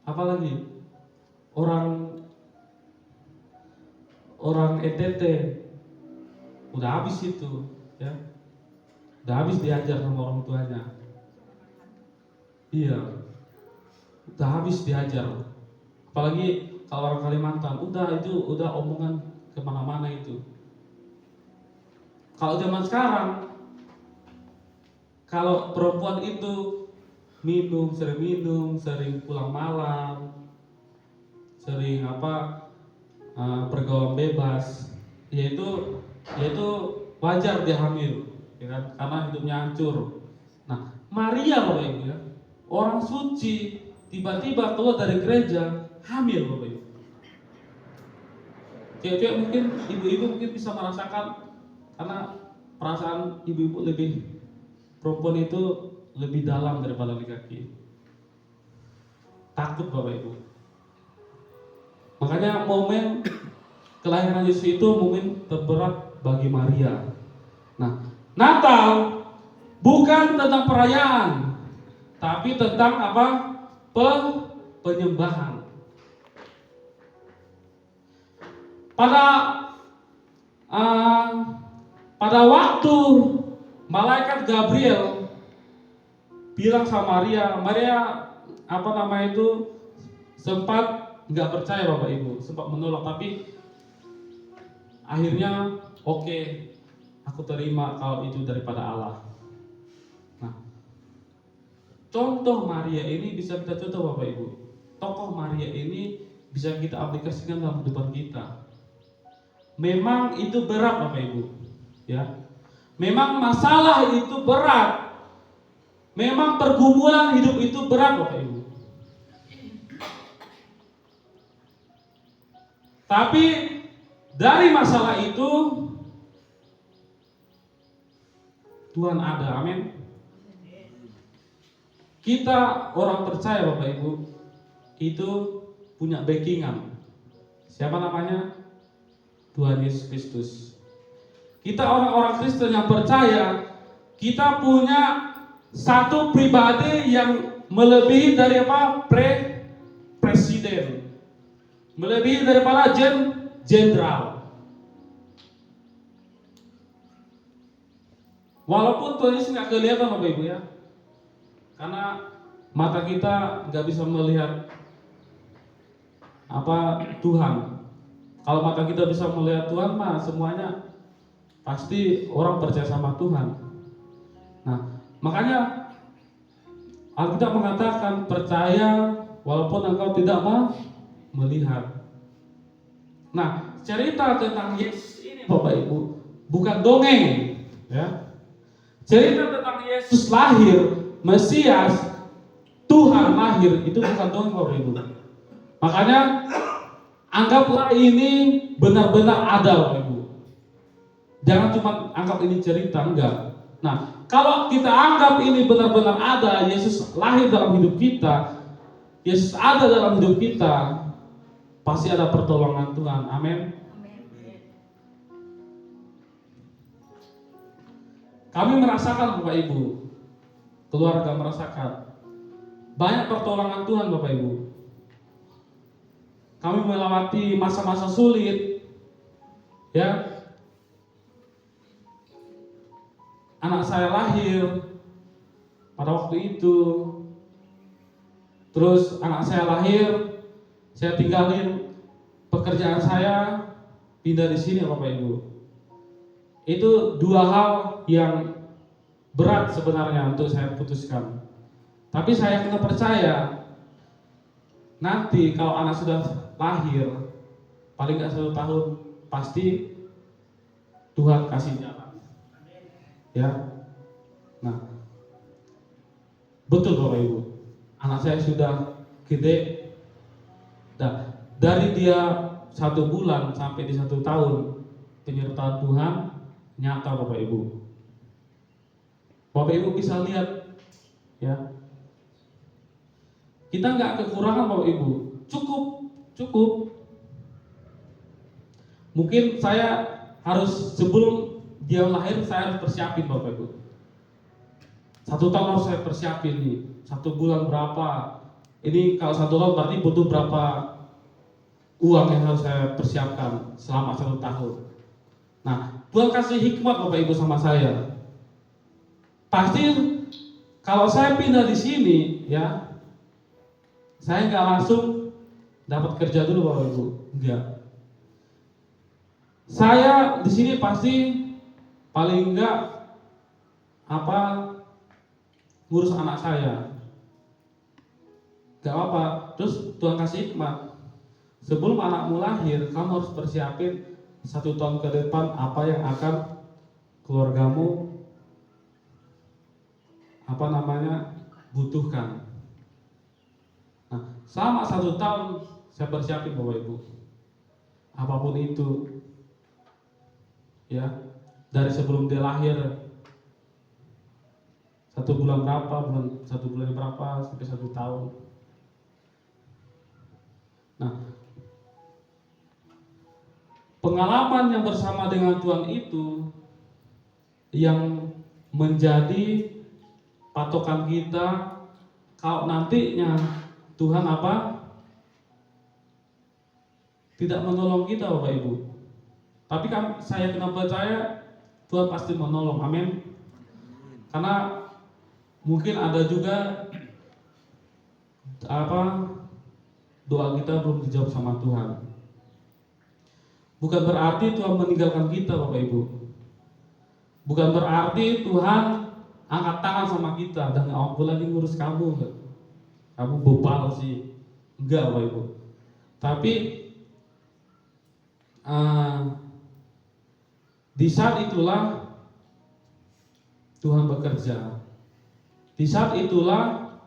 Apalagi orang ETT udah habis itu ya, udah habis diajar sama orang tuanya. Iya, udah habis diajar. Apalagi kalau orang Kalimantan, udah omongan kemana-mana itu. Kalau zaman sekarang, kalau perempuan itu sering pulang malam, sering pergaulan bebas, yaitu wajar dia hamil, ya kan? Karena hidupnya hancur. Nah, Maria Bapak Ibu ya, orang suci, tiba-tiba keluar dari gereja hamil Bapak Ibu. Cewek mungkin, ibu-ibu mungkin bisa merasakan, karena perasaan ibu-ibu perempuan itu lebih dalam daripada laki-laki. Takut Bapak Ibu. Makanya momen kelahiran Yesus itu momen terberat bagi Maria. Nah, Natal bukan tentang perayaan, tapi tentang apa? Penyembahan. Pada waktu malaikat Gabriel bilang sama Maria sempat nggak percaya Bapak Ibu, sempat menolak, tapi akhirnya oke, aku terima kalau itu daripada Allah. Nah, contoh Maria ini bisa kita contoh Bapak Ibu. Tokoh Maria ini bisa kita aplikasikan dalam kehidupan kita. Memang itu berat Bapak Ibu, ya. Memang masalah itu berat. Memang pergumulan hidup itu berat Bapak Ibu. Tapi dari masalah itu Tuhan ada, amin. Kita orang percaya Bapak Ibu itu punya backingan. Siapa namanya? Tuhan Yesus Kristus. kita orang-orang Kristen yang percaya, kita punya satu pribadi yang melebihi dari apa? Presiden. Melebihi daripada jenderal. Walaupun Tuhan Yesus nggak kelihatan Bapak Ibu ya, karena mata kita nggak bisa melihat apa Tuhan. Kalau mata kita bisa melihat Tuhan mah semuanya pasti orang percaya sama Tuhan. Nah, makanya Alkitab mengatakan percaya walaupun engkau tidak melihat. Nah, cerita tentang Yesus ini Bapak Ibu bukan dongeng ya. Cerita tentang Yesus lahir, Mesias, Tuhan lahir, itu bukan dongeng Bapak Ibu. Makanya anggaplah ini benar-benar ada Bapak Ibu. Jangan cuma anggap ini cerita, enggak. Nah, kalau kita anggap ini benar-benar ada, Yesus lahir dalam hidup kita, Yesus ada dalam hidup kita, pasti ada pertolongan Tuhan. Amin. Kami merasakan Bapak Ibu, keluarga merasakan banyak pertolongan Tuhan Bapak Ibu. Kami melewati masa-masa sulit, ya. Anak saya lahir pada waktu itu, terus anak saya lahir, saya tinggalin pekerjaan saya, pindah di sini Bapak Ibu. Itu dua hal yang berat sebenarnya untuk saya putuskan. Tapi saya kena percaya, nanti kalau anak sudah lahir, paling nggak 1 tahun, pasti Tuhan kasih jalan. Ya, nah, betul Bapak Ibu, anak saya sudah gede. Nah, dari dia 1 bulan sampai di 1 tahun, penyertaan Tuhan nyata Bapak Ibu. Bapak Ibu bisa lihat, ya. Kita nggak kekurangan Bapak Ibu, cukup. Mungkin saya harus sebelum dia lahir saya harus persiapin Bapak Ibu. 1 tahun harus saya persiapin nih. 1 bulan berapa? Ini kalau 1 tahun berarti butuh berapa uang yang harus saya persiapkan selama 1 tahun. Nah, Tuhan kasih hikmat Bapak Ibu sama saya. Pasti kalau saya pindah di sini, ya, saya nggak langsung dapat kerja dulu Bapak Ibu, enggak. Saya di sini pasti paling enggak ngurus anak saya. Gak apa, terus Tuhan kasih hikmat. Sebelum anakmu lahir, kamu harus persiapin 1 tahun ke depan apa yang akan keluargamu butuhkan. Nah, selama 1 tahun saya persiapin Bapak Ibu, apapun itu, ya, dari sebelum dia lahir, 1 bulan berapa, 1 bulan berapa sampai 1 tahun. Nah, pengalaman yang bersama dengan Tuhan itu yang menjadi patokan kita kalau nantinya Tuhan tidak menolong kita Bapak Ibu. Tapi kan saya kena percaya Tuhan pasti menolong, amin. Karena mungkin ada juga doa kita belum dijawab sama Tuhan. Bukan berarti Tuhan meninggalkan kita Bapak Ibu. Bukan berarti Tuhan angkat tangan sama kita dan aku lagi ngurus kamu bebal sih. Enggak Bapak Ibu. Tapi di saat itulah Tuhan bekerja. Di saat itulah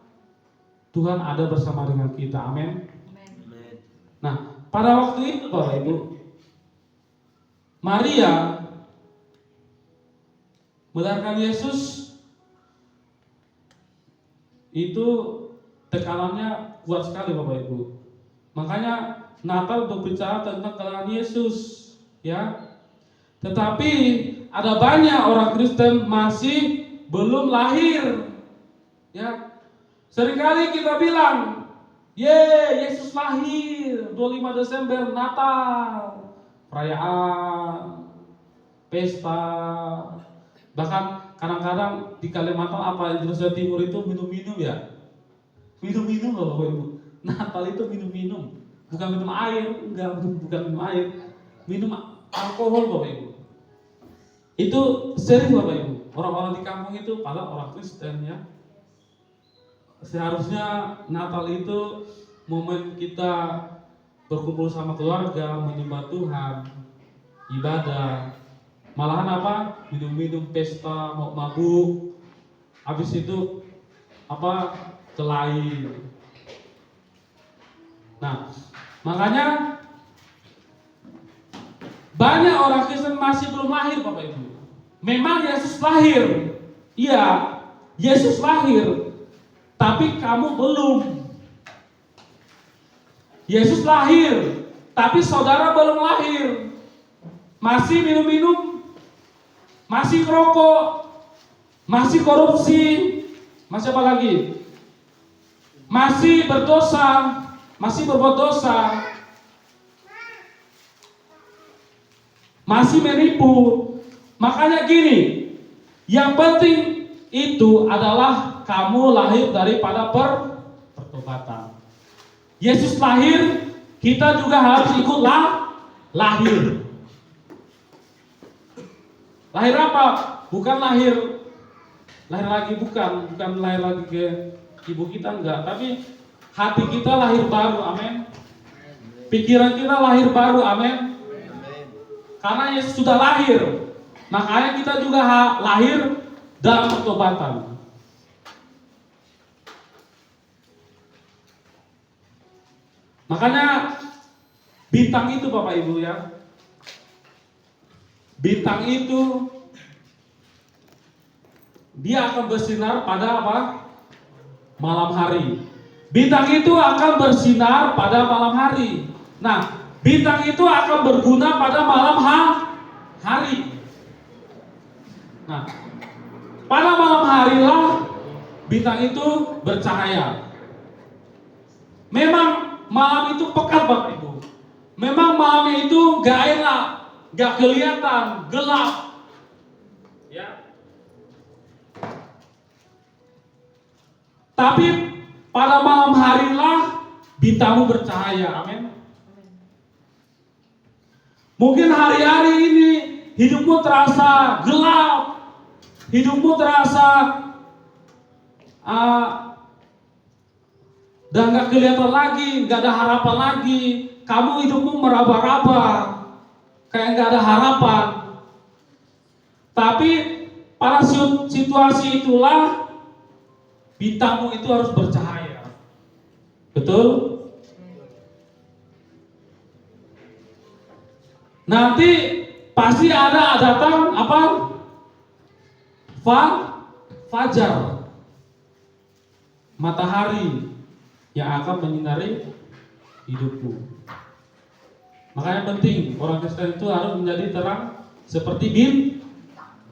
Tuhan ada bersama dengan kita. Amin. Nah, pada waktu itu Bapak Ibu, Maria melahirkan Yesus itu tekanannya kuat sekali Bapak Ibu. Makanya Natal berbicara tentang kelahiran Yesus, ya. Tetapi ada banyak orang Kristen masih belum lahir. Ya. Seringkali kita bilang, Yesus lahir 25 Desember Natal, perayaan, pesta. Bahkan kadang-kadang di Kalimantan apa Indonesia Timur itu minum-minum ya. Minum-minum loh Bapak Ibu. Natal itu minum-minum. Bukan minum air, bukan minum air. Minum alkohol Bapak Ibu. Itu sering Bapak Ibu. Orang-orang di kampung itu pada orang Kristen ya. Seharusnya Natal itu momen kita berkumpul sama keluarga, menyembah Tuhan, ibadah. Malahan apa? Minum-minum, pesta, mau mabuk. Habis itu apa? Kelahi. Nah, makanya banyak orang Kristen masih belum lahir Bapak Ibu. Memang Yesus lahir. Iya, Yesus lahir. Tapi kamu belum. Yesus lahir, tapi saudara belum lahir. Masih minum-minum, masih ngerokok, masih korupsi, masih apa lagi? Masih berdosa, masih berbuat dosa, masih menipu. Makanya gini, yang penting itu adalah kamu lahir daripada pertobatan. Yesus lahir, kita juga harus ikut lahir. Lahir apa? Bukan lahir lagi, bukan lahir lagi ke ibu kita, enggak. Tapi hati kita lahir baru, amin. Pikiran kita lahir baru, amin. Karena Yesus sudah lahir, makanya kita juga lahir dalam pertobatan. Makanya bintang itu Bapak Ibu ya, bintang itu dia akan bersinar pada apa? Malam hari. Bintang itu akan bersinar pada malam hari. Nah, bintang itu akan berguna pada malam hari. Nah, pada malam harilah bintang itu bercahaya. Memang malam itu pekat Bapak Ibu. Memang malamnya itu gak enak, gak kelihatan, gelap. Ya. Tapi pada malam harilah bintangmu bercahaya, amin. Mungkin hari-hari ini hidupmu terasa gelap, hidupmu terasa dan gak kelihatan lagi, gak ada harapan lagi. Kamu hidupmu meraba-raba, kayak gak ada harapan. Tapi pada situasi itulah bintangmu itu harus bercahaya. Betul? Nanti pasti ada datang apa? Fajar. Matahari yang akan menyinari hidupmu. Makanya penting orang Kristen itu harus menjadi terang seperti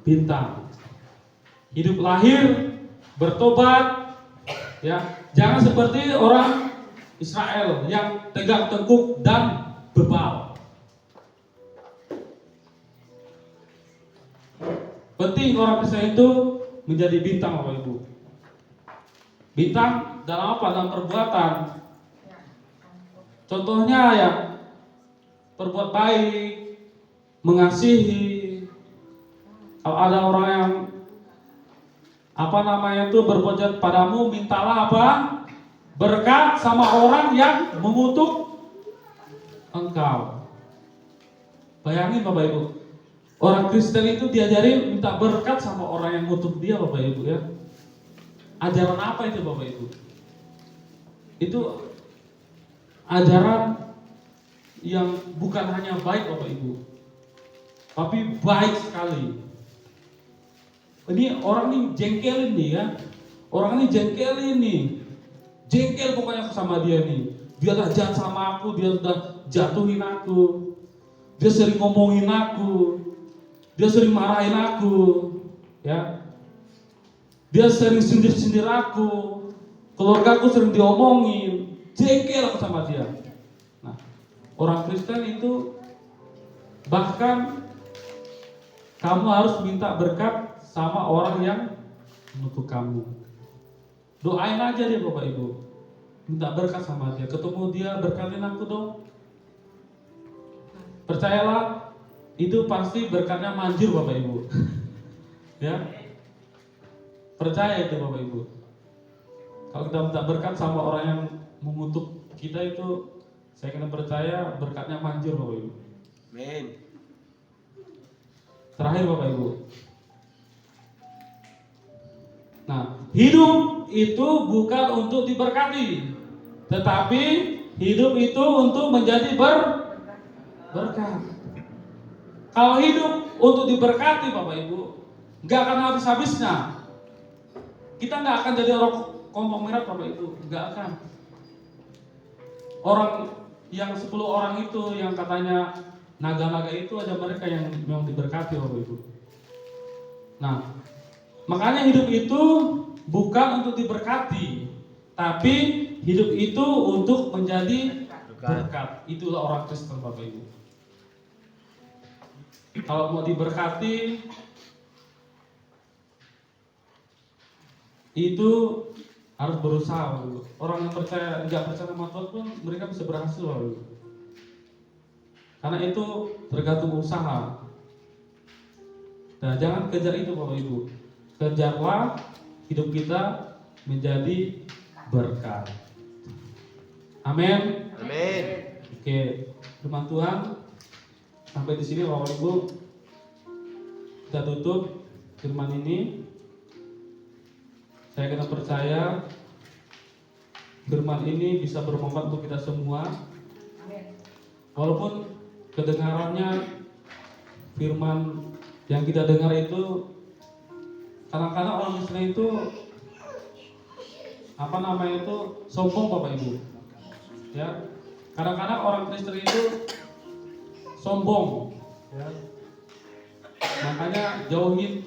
bintang. Hidup lahir, bertobat, ya. Jangan seperti orang Israel yang tegak tengkuk dan bebal. Penting orang Kristen itu menjadi bintang Bapak Ibu. Bintang dalam apa? Dalam perbuatan. Contohnya ya, berbuat baik, mengasihi. Kalau ada orang yang berbuat jahat padamu, mintalah apa? Berkat sama orang yang mengutuk engkau. Bayangin Bapak Ibu, orang Kristen itu diajari minta berkat sama orang yang mengutuk dia Bapak Ibu ya. Ajaran apa itu Bapak Ibu? Itu ajaran yang bukan hanya baik Bapak Ibu, tapi baik sekali. Ini orang ini jengkelin nih ya. Orang ini jengkelin nih. Jengkel pokoknya sama dia nih. Dia udah jahat sama aku, dia udah jatuhin aku. Dia sering ngomongin aku. Dia sering marahin aku, ya. Dia sering sindir-sindir aku. Keluarga aku sering diomongin, jengkel aku sama dia. Nah, orang Kristen itu bahkan kamu harus minta berkat sama orang yang mengutuk kamu. Doain aja dia Bapak Ibu. Minta berkat sama dia. Ketemu dia, berkatin aku dong. Percayalah, itu pasti berkatnya manjur Bapak Ibu. Ya. Percaya itu Bapak Ibu. Kalau kita minta berkat sama orang yang mengutuk kita itu, saya kena percaya berkatnya manjur Bapak Ibu. Amin. Terakhir Bapak Ibu. Nah, hidup itu bukan untuk diberkati, tetapi hidup itu untuk menjadi berkat. Kalau hidup untuk diberkati Bapak Ibu, nggak akan habis-habisnya. Kita nggak akan jadi orang konglomerat Bapak Ibu, nggak akan. Orang yang 10 orang itu yang katanya naga-naga itu ada mereka yang memang diberkati Bapak Ibu. Nah, makanya hidup itu bukan untuk diberkati, tapi hidup itu untuk menjadi berkat. Itulah orang Kristen Bapak Ibu. Kalau mau diberkati, itu harus berusaha Bapak Ibu. Orang yang nggak percaya sama Tuhan pun mereka bisa berhasil Bapak Ibu. Karena itu tergantung usaha. Nah, jangan kejar itu Bapak Ibu. Kejarlah hidup kita menjadi berkat. Amin. Amin. Oke, firman Tuhan sampai di sini Bapak Ibu. Kita tutup firman ini. Saya kena percaya firman ini bisa bermanfaat untuk kita semua. Walaupun kedengarannya firman yang kita dengar itu kadang-kadang orang Kristen itu sombong Bapak Ibu. Ya. Kadang-kadang orang Kristen itu sombong, ya. Makanya jauhin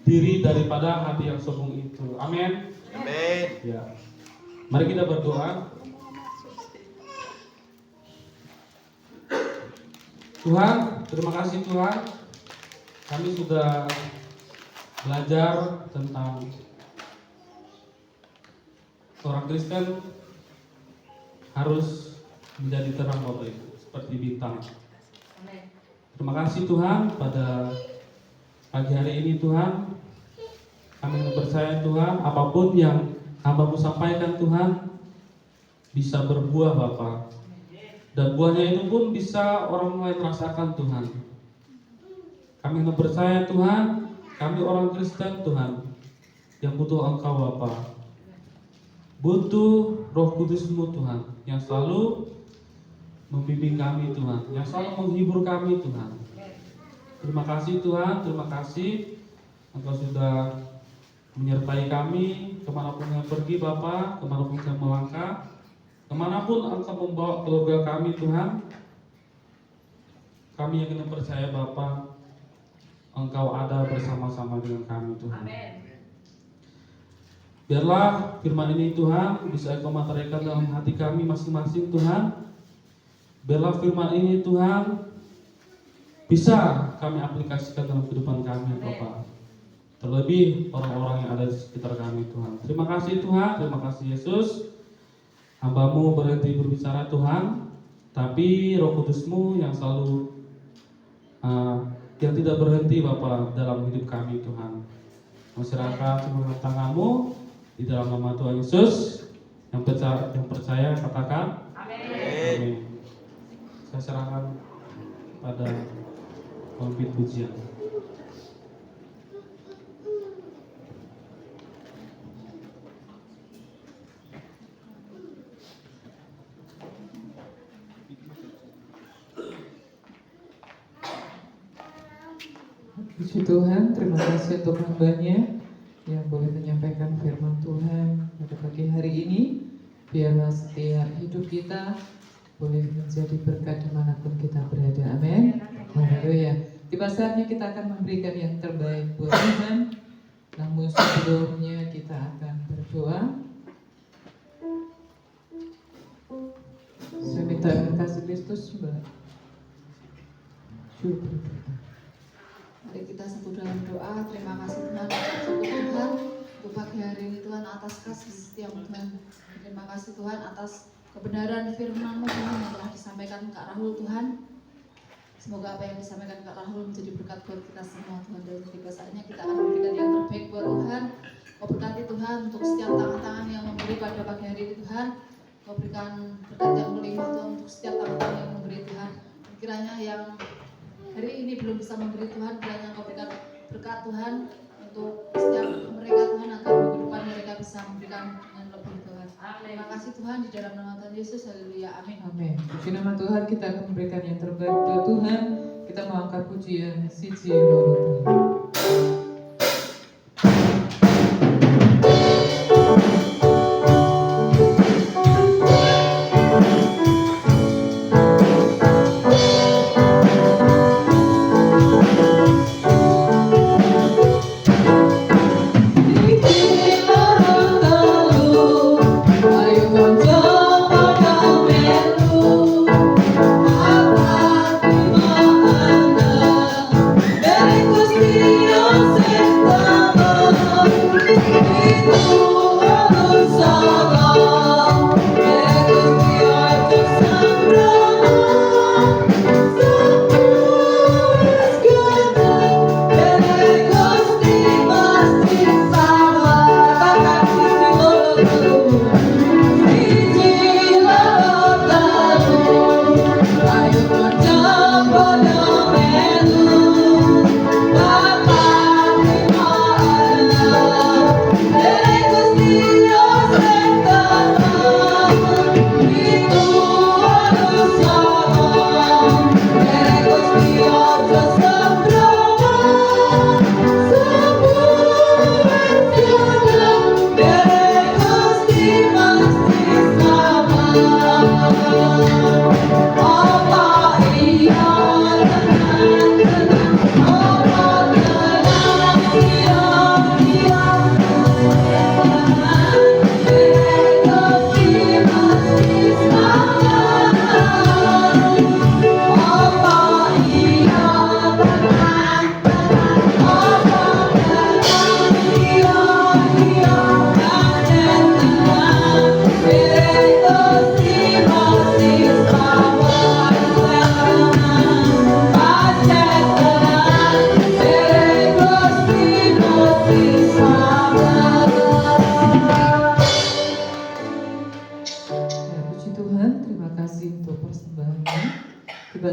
diri daripada hati yang sombong itu. Amin. Amin. Ya. Mari kita berdoa. Tuhan, terima kasih Tuhan. Kami sudah belajar tentang orang Kristen harus menjadi terang Bapak Ibu, seperti bintang. Terima kasih Tuhan, pada pagi hari ini Tuhan, kami percaya Tuhan, apapun yang hamba-Mu sampaikan Tuhan, bisa berbuah Bapak. Dan buahnya itu pun bisa orang lain rasakan Tuhan. Kami percaya Tuhan, kami orang Kristen Tuhan, yang butuh Engkau Bapa. Butuh Roh Kudus-Mu Tuhan, yang selalu membimbing kami Tuhan, yang selalu menghibur kami Tuhan. Terima kasih Tuhan, terima kasih Engkau sudah menyertai kami kemanapun yang pergi Bapa, kemanapun yang melangkah, kemanapun Engkau membawa keluarga kami Tuhan. Kami yang percaya Bapa, Engkau ada bersama-sama dengan kami Tuhan. Biarlah firman ini Tuhan bisa Engkau materikan dalam hati kami masing-masing Tuhan. Biarlah firman ini Tuhan bisa kami aplikasikan dalam kehidupan kami Bapak. Terlebih orang-orang yang ada di sekitar kami Tuhan. Terima kasih Tuhan, terima kasih Yesus. Hamba-Mu berhenti berbicara Tuhan, tapi Roh Kudus-Mu yang selalu yang tidak berhenti Bapa dalam hidup kami Tuhan. Masyarakat semua tangan-Mu di dalam nama Tuhan Yesus. Yang percaya katakan amin. Saya serahkan pada pemimpin pujian. Puji Tuhan, terima kasih untuk hamba-Nya yang boleh menyampaikan firman Tuhan pada pagi hari ini. Biarlah setiap hidup kita boleh menjadi berkat dimanapun kita berada. Amin. Haleluya. Tiba saatnya kita akan memberikan yang terbaik buat Tuhan. Namun sebelumnya kita akan berdoa. Saya minta kasih Kristus, Mbak. Syukur. Mari kita sebut dalam doa. Terima kasih Tuhan, syukur Tuhan untuk pagi hari ini Tuhan atas kasih setiamu Tuhan. Terima kasih Tuhan atas kebenaran firman-Mu Tuhan yang telah disampaikan Kak Rahul Tuhan. Semoga apa yang disampaikan Kak Rahul menjadi berkat buat kita semua Tuhan. Dan tiba saatnya kita akan memberikan yang terbaik buat Tuhan. Kau berkati Tuhan untuk setiap tangan-tangan yang memberi pada pagi hari ini Tuhan. Kau berikan berkat yang melimpah Tuhan untuk setiap tangan-tangan yang memberi Tuhan. Kiranya yang hari ini belum bisa memberi Tuhan, kiranya Kau berikan berkat Tuhan untuk setiap mereka Tuhan, agar minggu depan mereka bisa memberikan yang lebih Tuhan. Terima kasih Tuhan, di dalam nama Tuhan Yesus, haleluya, amin. Amin. Puji nama Tuhan, kita akan memberikan yang terbaik buat Tuhan. Kita mengangkat pujian siji loro Tuhan.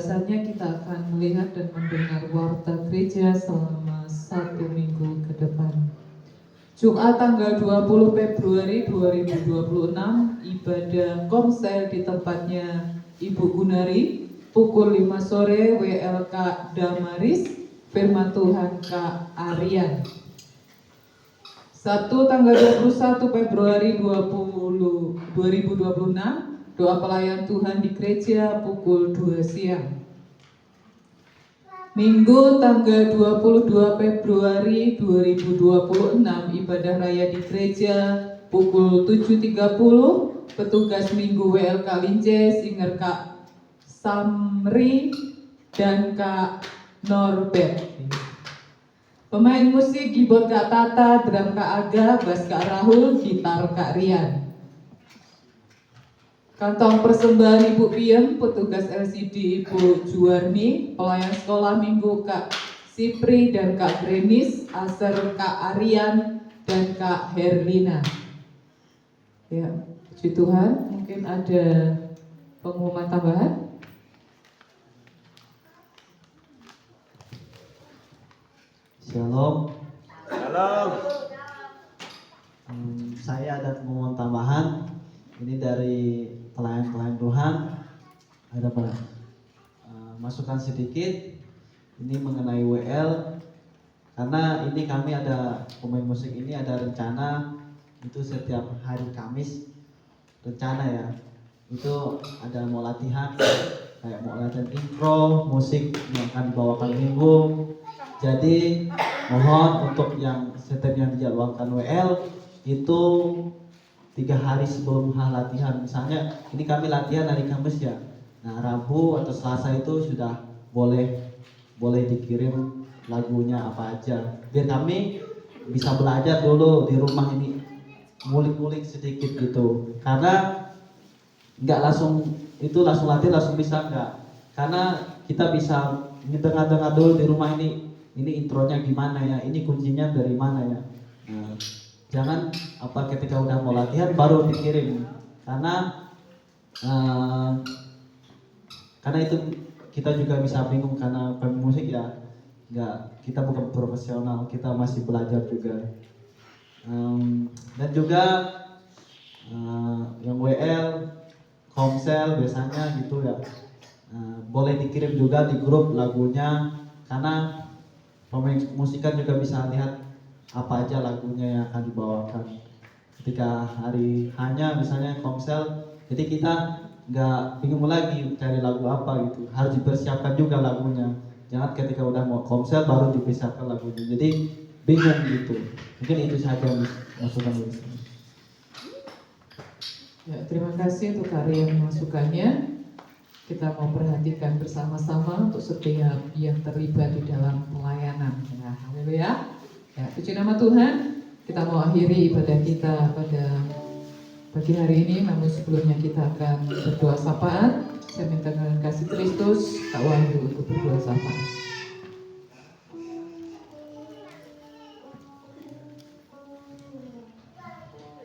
Saatnya kita akan melihat dan mendengar warta gereja selama 1 minggu ke depan. Jumat tanggal 20 Februari 2026, ibadah komsel di tempatnya Ibu Gunari, pukul 5 sore WLK Damaris, firman Tuhan Kak Aryan. Sabtu tanggal 21 Februari 2026, doa pelayan Tuhan di gereja pukul 2 siang. Minggu tanggal 22 Februari 2026, ibadah raya di gereja pukul 7.30, petugas minggu WLK Linces, Inger Kak Samri dan Kak Norbert. Pemain musik keyboard Kak Tata, drum Kak Aga, bass Kak Rahul, gitar Kak Rian. Kantong persembahan Ibu Piem, petugas LCD Ibu Juwarni, pelayan sekolah minggu Kak Sipri dan Kak Grenis, aser Kak Aryan dan Kak Herlina. Ya, puji Tuhan, mungkin ada pengumuman tambahan? Shalom. Shalom. Saya ada pengumuman tambahan. Ini dari pelayan Tuhan. Ada apa? Masukan sedikit. Ini mengenai WL. Karena ini kami ada pemain musik ini ada rencana itu setiap hari Kamis. Rencana ya. Itu ada mau latihan kayak mau latihan intro, musik yang akan dibawakan minggu. Jadi mohon untuk yang setiap yang dijadwalkan WL itu 3 hari sebelum latihan. Misalnya ini kami latihan hari Kamis ya. Nah Rabu atau Selasa itu sudah boleh dikirim lagunya apa aja. Biar kami bisa belajar dulu di rumah ini, ngulik-ngulik sedikit gitu. Karena nggak langsung latihan langsung bisa nggak. Karena kita bisa dengar-dengar dulu di rumah ini intronya gimana ya, ini kuncinya dari mana ya. Nah, jangan ketika udah mau latihan baru dikirim, karena itu kita juga bisa bingung karena pemusik ya kita bukan profesional, kita masih belajar juga. Dan juga yang WL, Komsel biasanya gitu ya, boleh dikirim juga di grup lagunya, karena pemain musik kan juga bisa lihat apa aja lagunya yang akan dibawakan ketika hari hanya misalnya Komsel. Jadi kita nggak bingung lagi cari lagu apa gitu, harus dipersiapkan juga lagunya. Jangan ketika udah mau Komsel baru dipersiapkan lagunya, jadi bingung gitu. Mungkin itu saja masukan dari saya. Ya, terima kasih untuk karya masukannya. Kita mau perhatikan bersama-sama untuk setiap yang terlibat di dalam pelayanan. Ya, haleluya. Ya, puji nama Tuhan. Kita mau akhiri ibadah kita pada pagi hari ini, namun sebelumnya kita akan berdoa sapaan. Saya minta dengan kasih Kristus, Kak Wahyu untuk berdoa sapaan.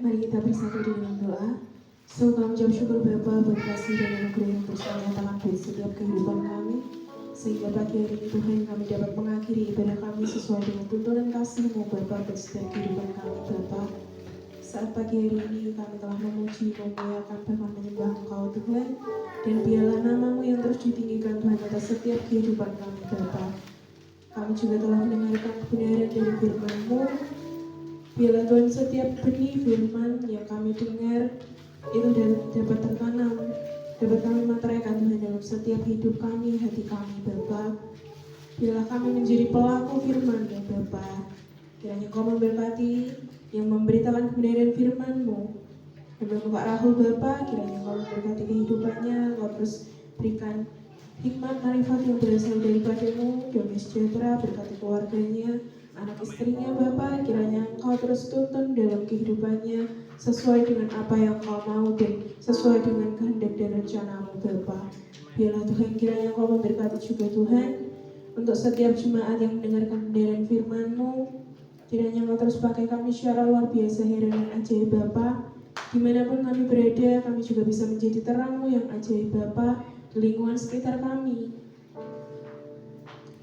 Mari kita bersatu di dalam doa. Sungguh kami ucap syukur Bapa buat kasih dan anugerah yang terus nyatakan di setiap kehidupan kami, sehingga pagi hari ini Tuhan kami dapat mengakhiri ibadah kami sesuai dengan tuntunan kasih-Mu Bapa buat setiap kehidupan kami Bapa. Saat pagi hari ini kami telah memuji, memuliakan, bahkan menyembah Engkau Tuhan, dan biarlah nama-Mu yang terus ditinggikan Tuhan atas setiap kehidupan kami Bapa. Kami juga telah mendengarkan kebenaran dari firman-Mu. Biarlah Tuhan setiap benih firman yang kami dengar itu dapat tertanam, dapat kami materaikan Tuhan dalam setiap hidup kami, hati kami Bapa. Biarlah kami menjadi pelaku firman ya Bapa. Kiranya Kau memberkati yang memberitakan kebenaran firman-Mu. Dan Bapak Rahul Bapa, kiranya Kau memberkati kehidupannya, Kau terus berikan hikmat marifat yang berasal daripada-Mu, damai sejahtera, berkati keluarganya, anak istrinya Bapa, kiranya Engkau terus tuntun dalam kehidupannya sesuai dengan apa yang Kau mau dan sesuai dengan kehendak dan rencana-Mu Bapa. Biarlah Tuhan kiranya Kau memberkati juga Tuhan untuk setiap jemaat yang mendengarkan kebenaran firman-Mu. Kiranya Kau terus pakai kami secara luar biasa, heran dan ajaib Bapa. Dimanapun kami berada, kami juga bisa menjadi terang-Mu yang ajaib Bapa di lingkungan sekitar kami,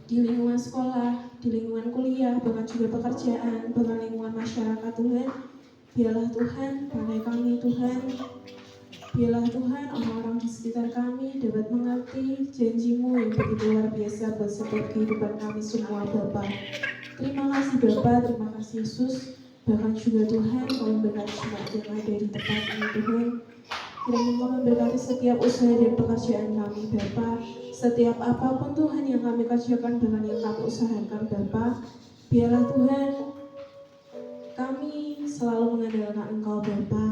di lingkungan sekolah, di lingkungan kuliah, bahkan juga pekerjaan, bahkan lingkungan masyarakat Tuhan. Biarlah Tuhan pakai kami Tuhan. Biarlah Tuhan orang-orang di sekitar kami dapat mengerti janji-Mu yang begitu luar biasa buat setiap kehidupan kami semua Bapa. Terima kasih Bapa, terima kasih Yesus. Bahkan juga Tuhan Kau memberkati jemaat yang ada di tempat ini Tuhan. Kiranya Kau memberkati setiap usaha dan pekerjaan kami Bapa. Setiap apapun Tuhan yang kami kerjakan, bahkan yang kami usahakan Bapa. Biarlah Tuhan kami selalu mengandalkan Engkau Bapa.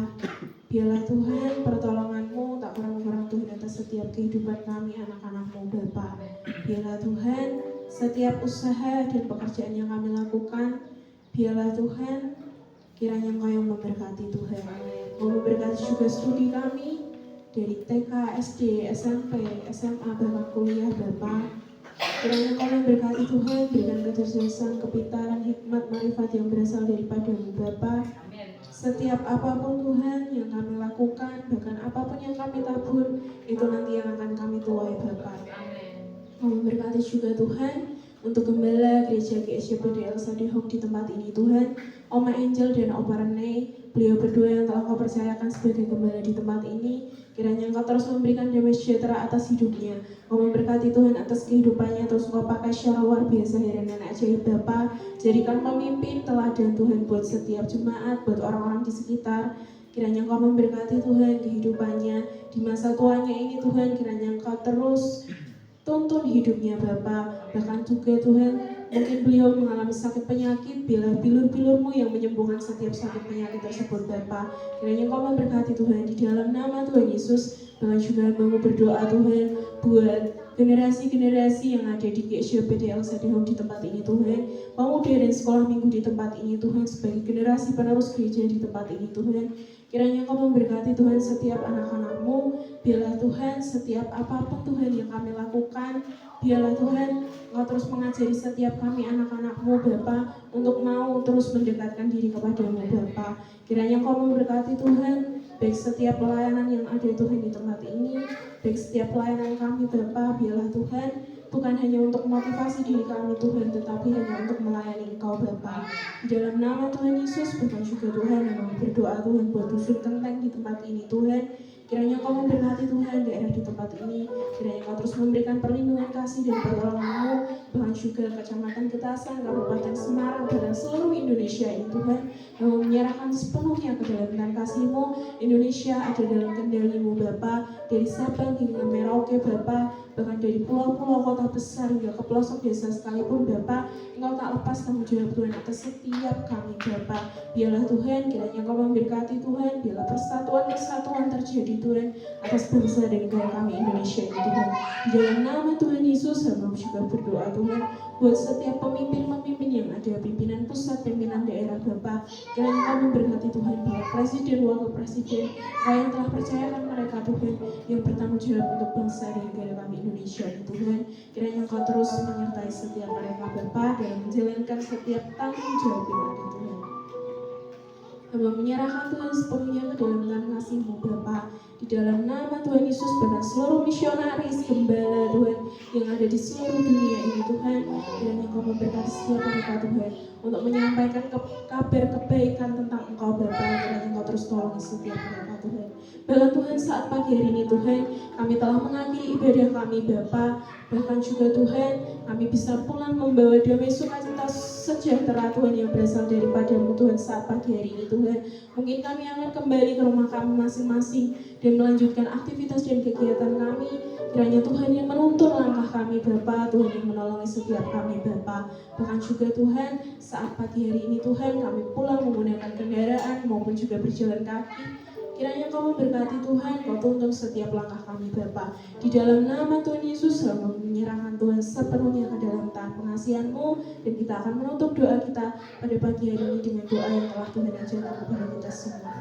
Biarlah Tuhan pertolongan-Mu tak kurang-kurang Tuhan atas setiap kehidupan kami anak-anak-Mu Bapa. Biarlah Tuhan setiap usaha dan pekerjaan yang kami lakukan, biarlah Tuhan kiranya Engkau yang memberkati Tuhan. Kau memberkati juga studi kami dari TK, SD, SMP, SMA, bahkan kuliah Bapa. Kiranya Kau memberkati Tuhan, berikan kecerdasan, kepintaran, hikmat, marifat yang berasal daripada-Mu Bapa. Setiap apapun Tuhan yang kami lakukan, bahkan apapun yang kami tabur, itu nanti yang akan kami tuai Bapa. Kau memberkati juga Tuhan untuk gembala gereja GSJPD El Sadihong di tempat ini Tuhan. Oma Angel dan Opa Rene, beliau berdua yang telah Kau percayakan sebagai gembala di tempat ini, kiranya Engkau terus memberikan damai sejahtera atas hidupnya. Kau memberkati Tuhan atas kehidupannya, terus Kau pakai secara luar biasa heran dan ajaib Bapa. Jadikan pemimpin teladan Tuhan buat setiap jemaat, buat orang-orang di sekitar. Kiranya Engkau memberkati Tuhan kehidupannya di masa tuanya ini Tuhan. Kiranya Engkau terus tuntun hidupnya Bapa. Bahkan juga Tuhan, mungkin beliau mengalami sakit penyakit, biarlah bilur-bilur-Mu yang menyembuhkan setiap sakit penyakit tersebut Bapa. Kiranya Engkau memberkati Tuhan di dalam nama Tuhan Yesus. Bahkan juga mau berdoa Tuhan buat generasi-generasi yang ada di GSJPD El Shaddai Home di tempat ini Tuhan. Pemuda dan sekolah minggu di tempat ini Tuhan, sebagai generasi penerus gereja di tempat ini Tuhan. Kiranya Engkau memberkati Tuhan setiap anak-anak-Mu. Biarlah Tuhan setiap apapun Tuhan yang kami lakukan, biarlah Tuhan Engkau terus mengajari setiap kami anak-anak-Mu Bapa untuk mau terus mendekatkan diri kepada-Mu Bapa. Kiranya Engkau memberkati Tuhan baik setiap pelayanan yang ada Tuhan di tempat ini, baik setiap pelayanan kami Bapa. Biarlah Tuhan bukan hanya untuk motivasi diri kami Tuhan, tetapi hanya untuk melayani Engkau Bapa. Di dalam nama Tuhan Yesus, bahkan juga Tuhan yang berdoa Tuhan buat dusun Kenteng di tempat ini Tuhan. Kiranya Engkau memberkati Tuhan daerah di tempat ini. Kiranya Engkau terus memberikan perlindungan kasih dan pertolongan-Mu, bahkan juga Kecamatan Getasan, Kabupaten Semarang, dan seluruh Indonesia ini Tuhan, yang menyerahkan sepenuhnya ke dalam tangan kasih-Mu. Indonesia ada dalam kendali-Mu Bapa, dari Sabang hingga Merauke Bapa, bahkan dari pulau-pulau kota besar hingga ke pelosok desa sekalipun Bapa, Engkau tak lepas tanggung jawab Tuhan atas setiap kami Bapa. Biarlah Tuhan, kiranya Engkau memberkati Tuhan, biarlah persatuan-persatuan terjadi Tuhan atas bangsa dan negara kami Indonesia ini Tuhan. Di dalam nama Tuhan Yesus, hamba juga berdoa Tuhan buat setiap pemimpin-pemimpin yang ada, pimpinan pusat, pimpinan daerah Bapa. Kiranya Engkau memberkati Tuhan, bahwa presiden, wakil presiden, Kau yang telah percayakan mereka Tuhan, yang bertanggung jawab untuk bangsa dan negara kami Indonesia ini Tuhan. Kiranya Engkau terus menyertai setiap mereka Bapa dalam menjalankan setiap tanggung jawab yang ada Tuhan. Hamba menyerahkan Tuhan sepenuhnya ke dalam tangan kasih-Mu Bapa. Di dalam nama Tuhan Yesus, bahkan seluruh misionaris, gembala Tuhan yang ada di seluruh dunia ini Tuhan, kiranya Engkau memberkati setiap mereka Tuhan untuk menyampaikan kabar kebaikan tentang Engkau Bapa. Kiranya Engkau terus tolong setiap mereka Tuhan. Bahkan Tuhan saat pagi hari ini Tuhan, kami telah mengakhiri ibadah kami Bapa. Bahkan juga Tuhan, kami bisa pulang membawa damai sukacita sejahtera Tuhan yang berasal daripada-Mu Tuhan saat pagi hari ini Tuhan. Mungkin kami akan kembali ke rumah kami masing-masing dan melanjutkan aktivitas dan kegiatan kami. Kiranya Tuhan yang menuntun langkah kami Bapa, Tuhan yang menolongi setiap kami Bapa. Bahkan juga Tuhan, saat pagi hari ini Tuhan, kami pulang menggunakan kendaraan maupun juga berjalan kaki. Kiranya Kau memberkati Tuhan, Kau tuntun setiap langkah kami Bapa. Di dalam nama Tuhan Yesus, hamba menyerahkan Tuhan sepenuhnya ke dalam tangan pengasihan-Mu, dan kita akan menutup doa kita pada pagi hari ini dengan doa yang telah Tuhan ajarkan kepada kita semua.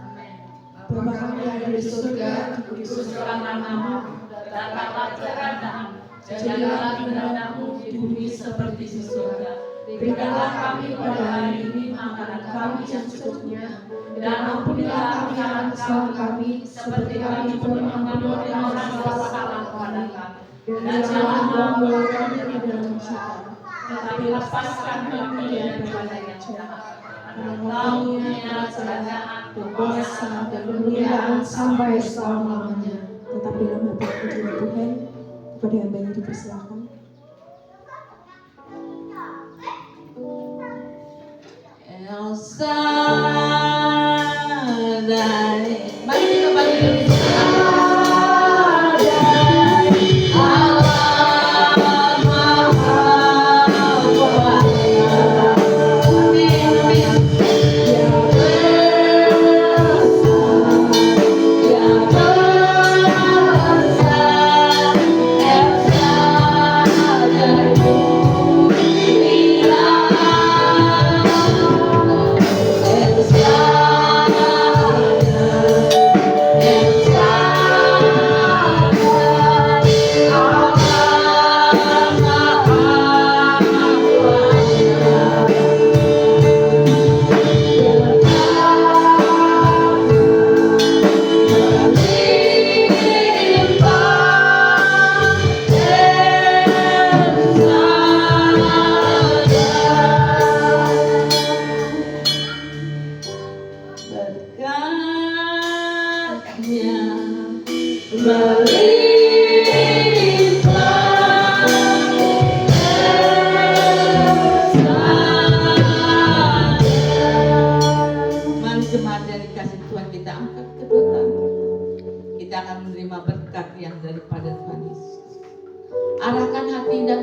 Bapa kami yang ada di surga, dikuduskanlah nama-Mu, datanglah kerajaan-Mu, jadilah kehendak-Mu di bumi seperti di surga. Berikanlah kami pada hari ini makanan kami yang secukupnya, dan ampunilah kami akan kesalahan kami, seperti kami pun mengampuni orang yang bersalah kepada kami. Dan jangan membawa kami ke dalam cobaan, tetapi lepaskan kami daripada yang jahat. Karena Kau punya kerajaan, kuasa, dan kemuliaan sampai selama-lamanya. Tetap dalam hati Tuhan, kepada hamba-Nya dipersilakan. El Shaddai. Mari kita balik dulu.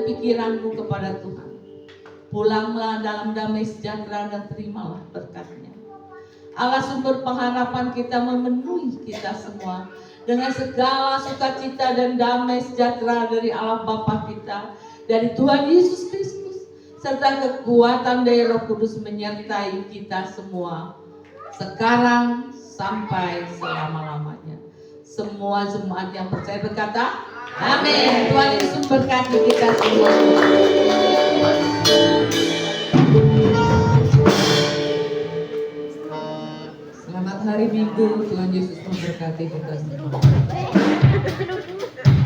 pikiranmu kepada Tuhan. Pulanglah dalam damai sejahtera dan terimalah berkat-Nya. Allah sumber pengharapan kita memenuhi kita semua dengan segala sukacita dan damai sejahtera dari Allah Bapa kita, dari Tuhan Yesus Kristus, serta kekuatan dari Roh Kudus menyertai kita semua, sekarang sampai selama-lamanya. Semua jemaat yang percaya berkata, amin. Tuhan Yesus berkati kita semua. Selamat hari Minggu, Tuhan Yesus memberkati kita semua.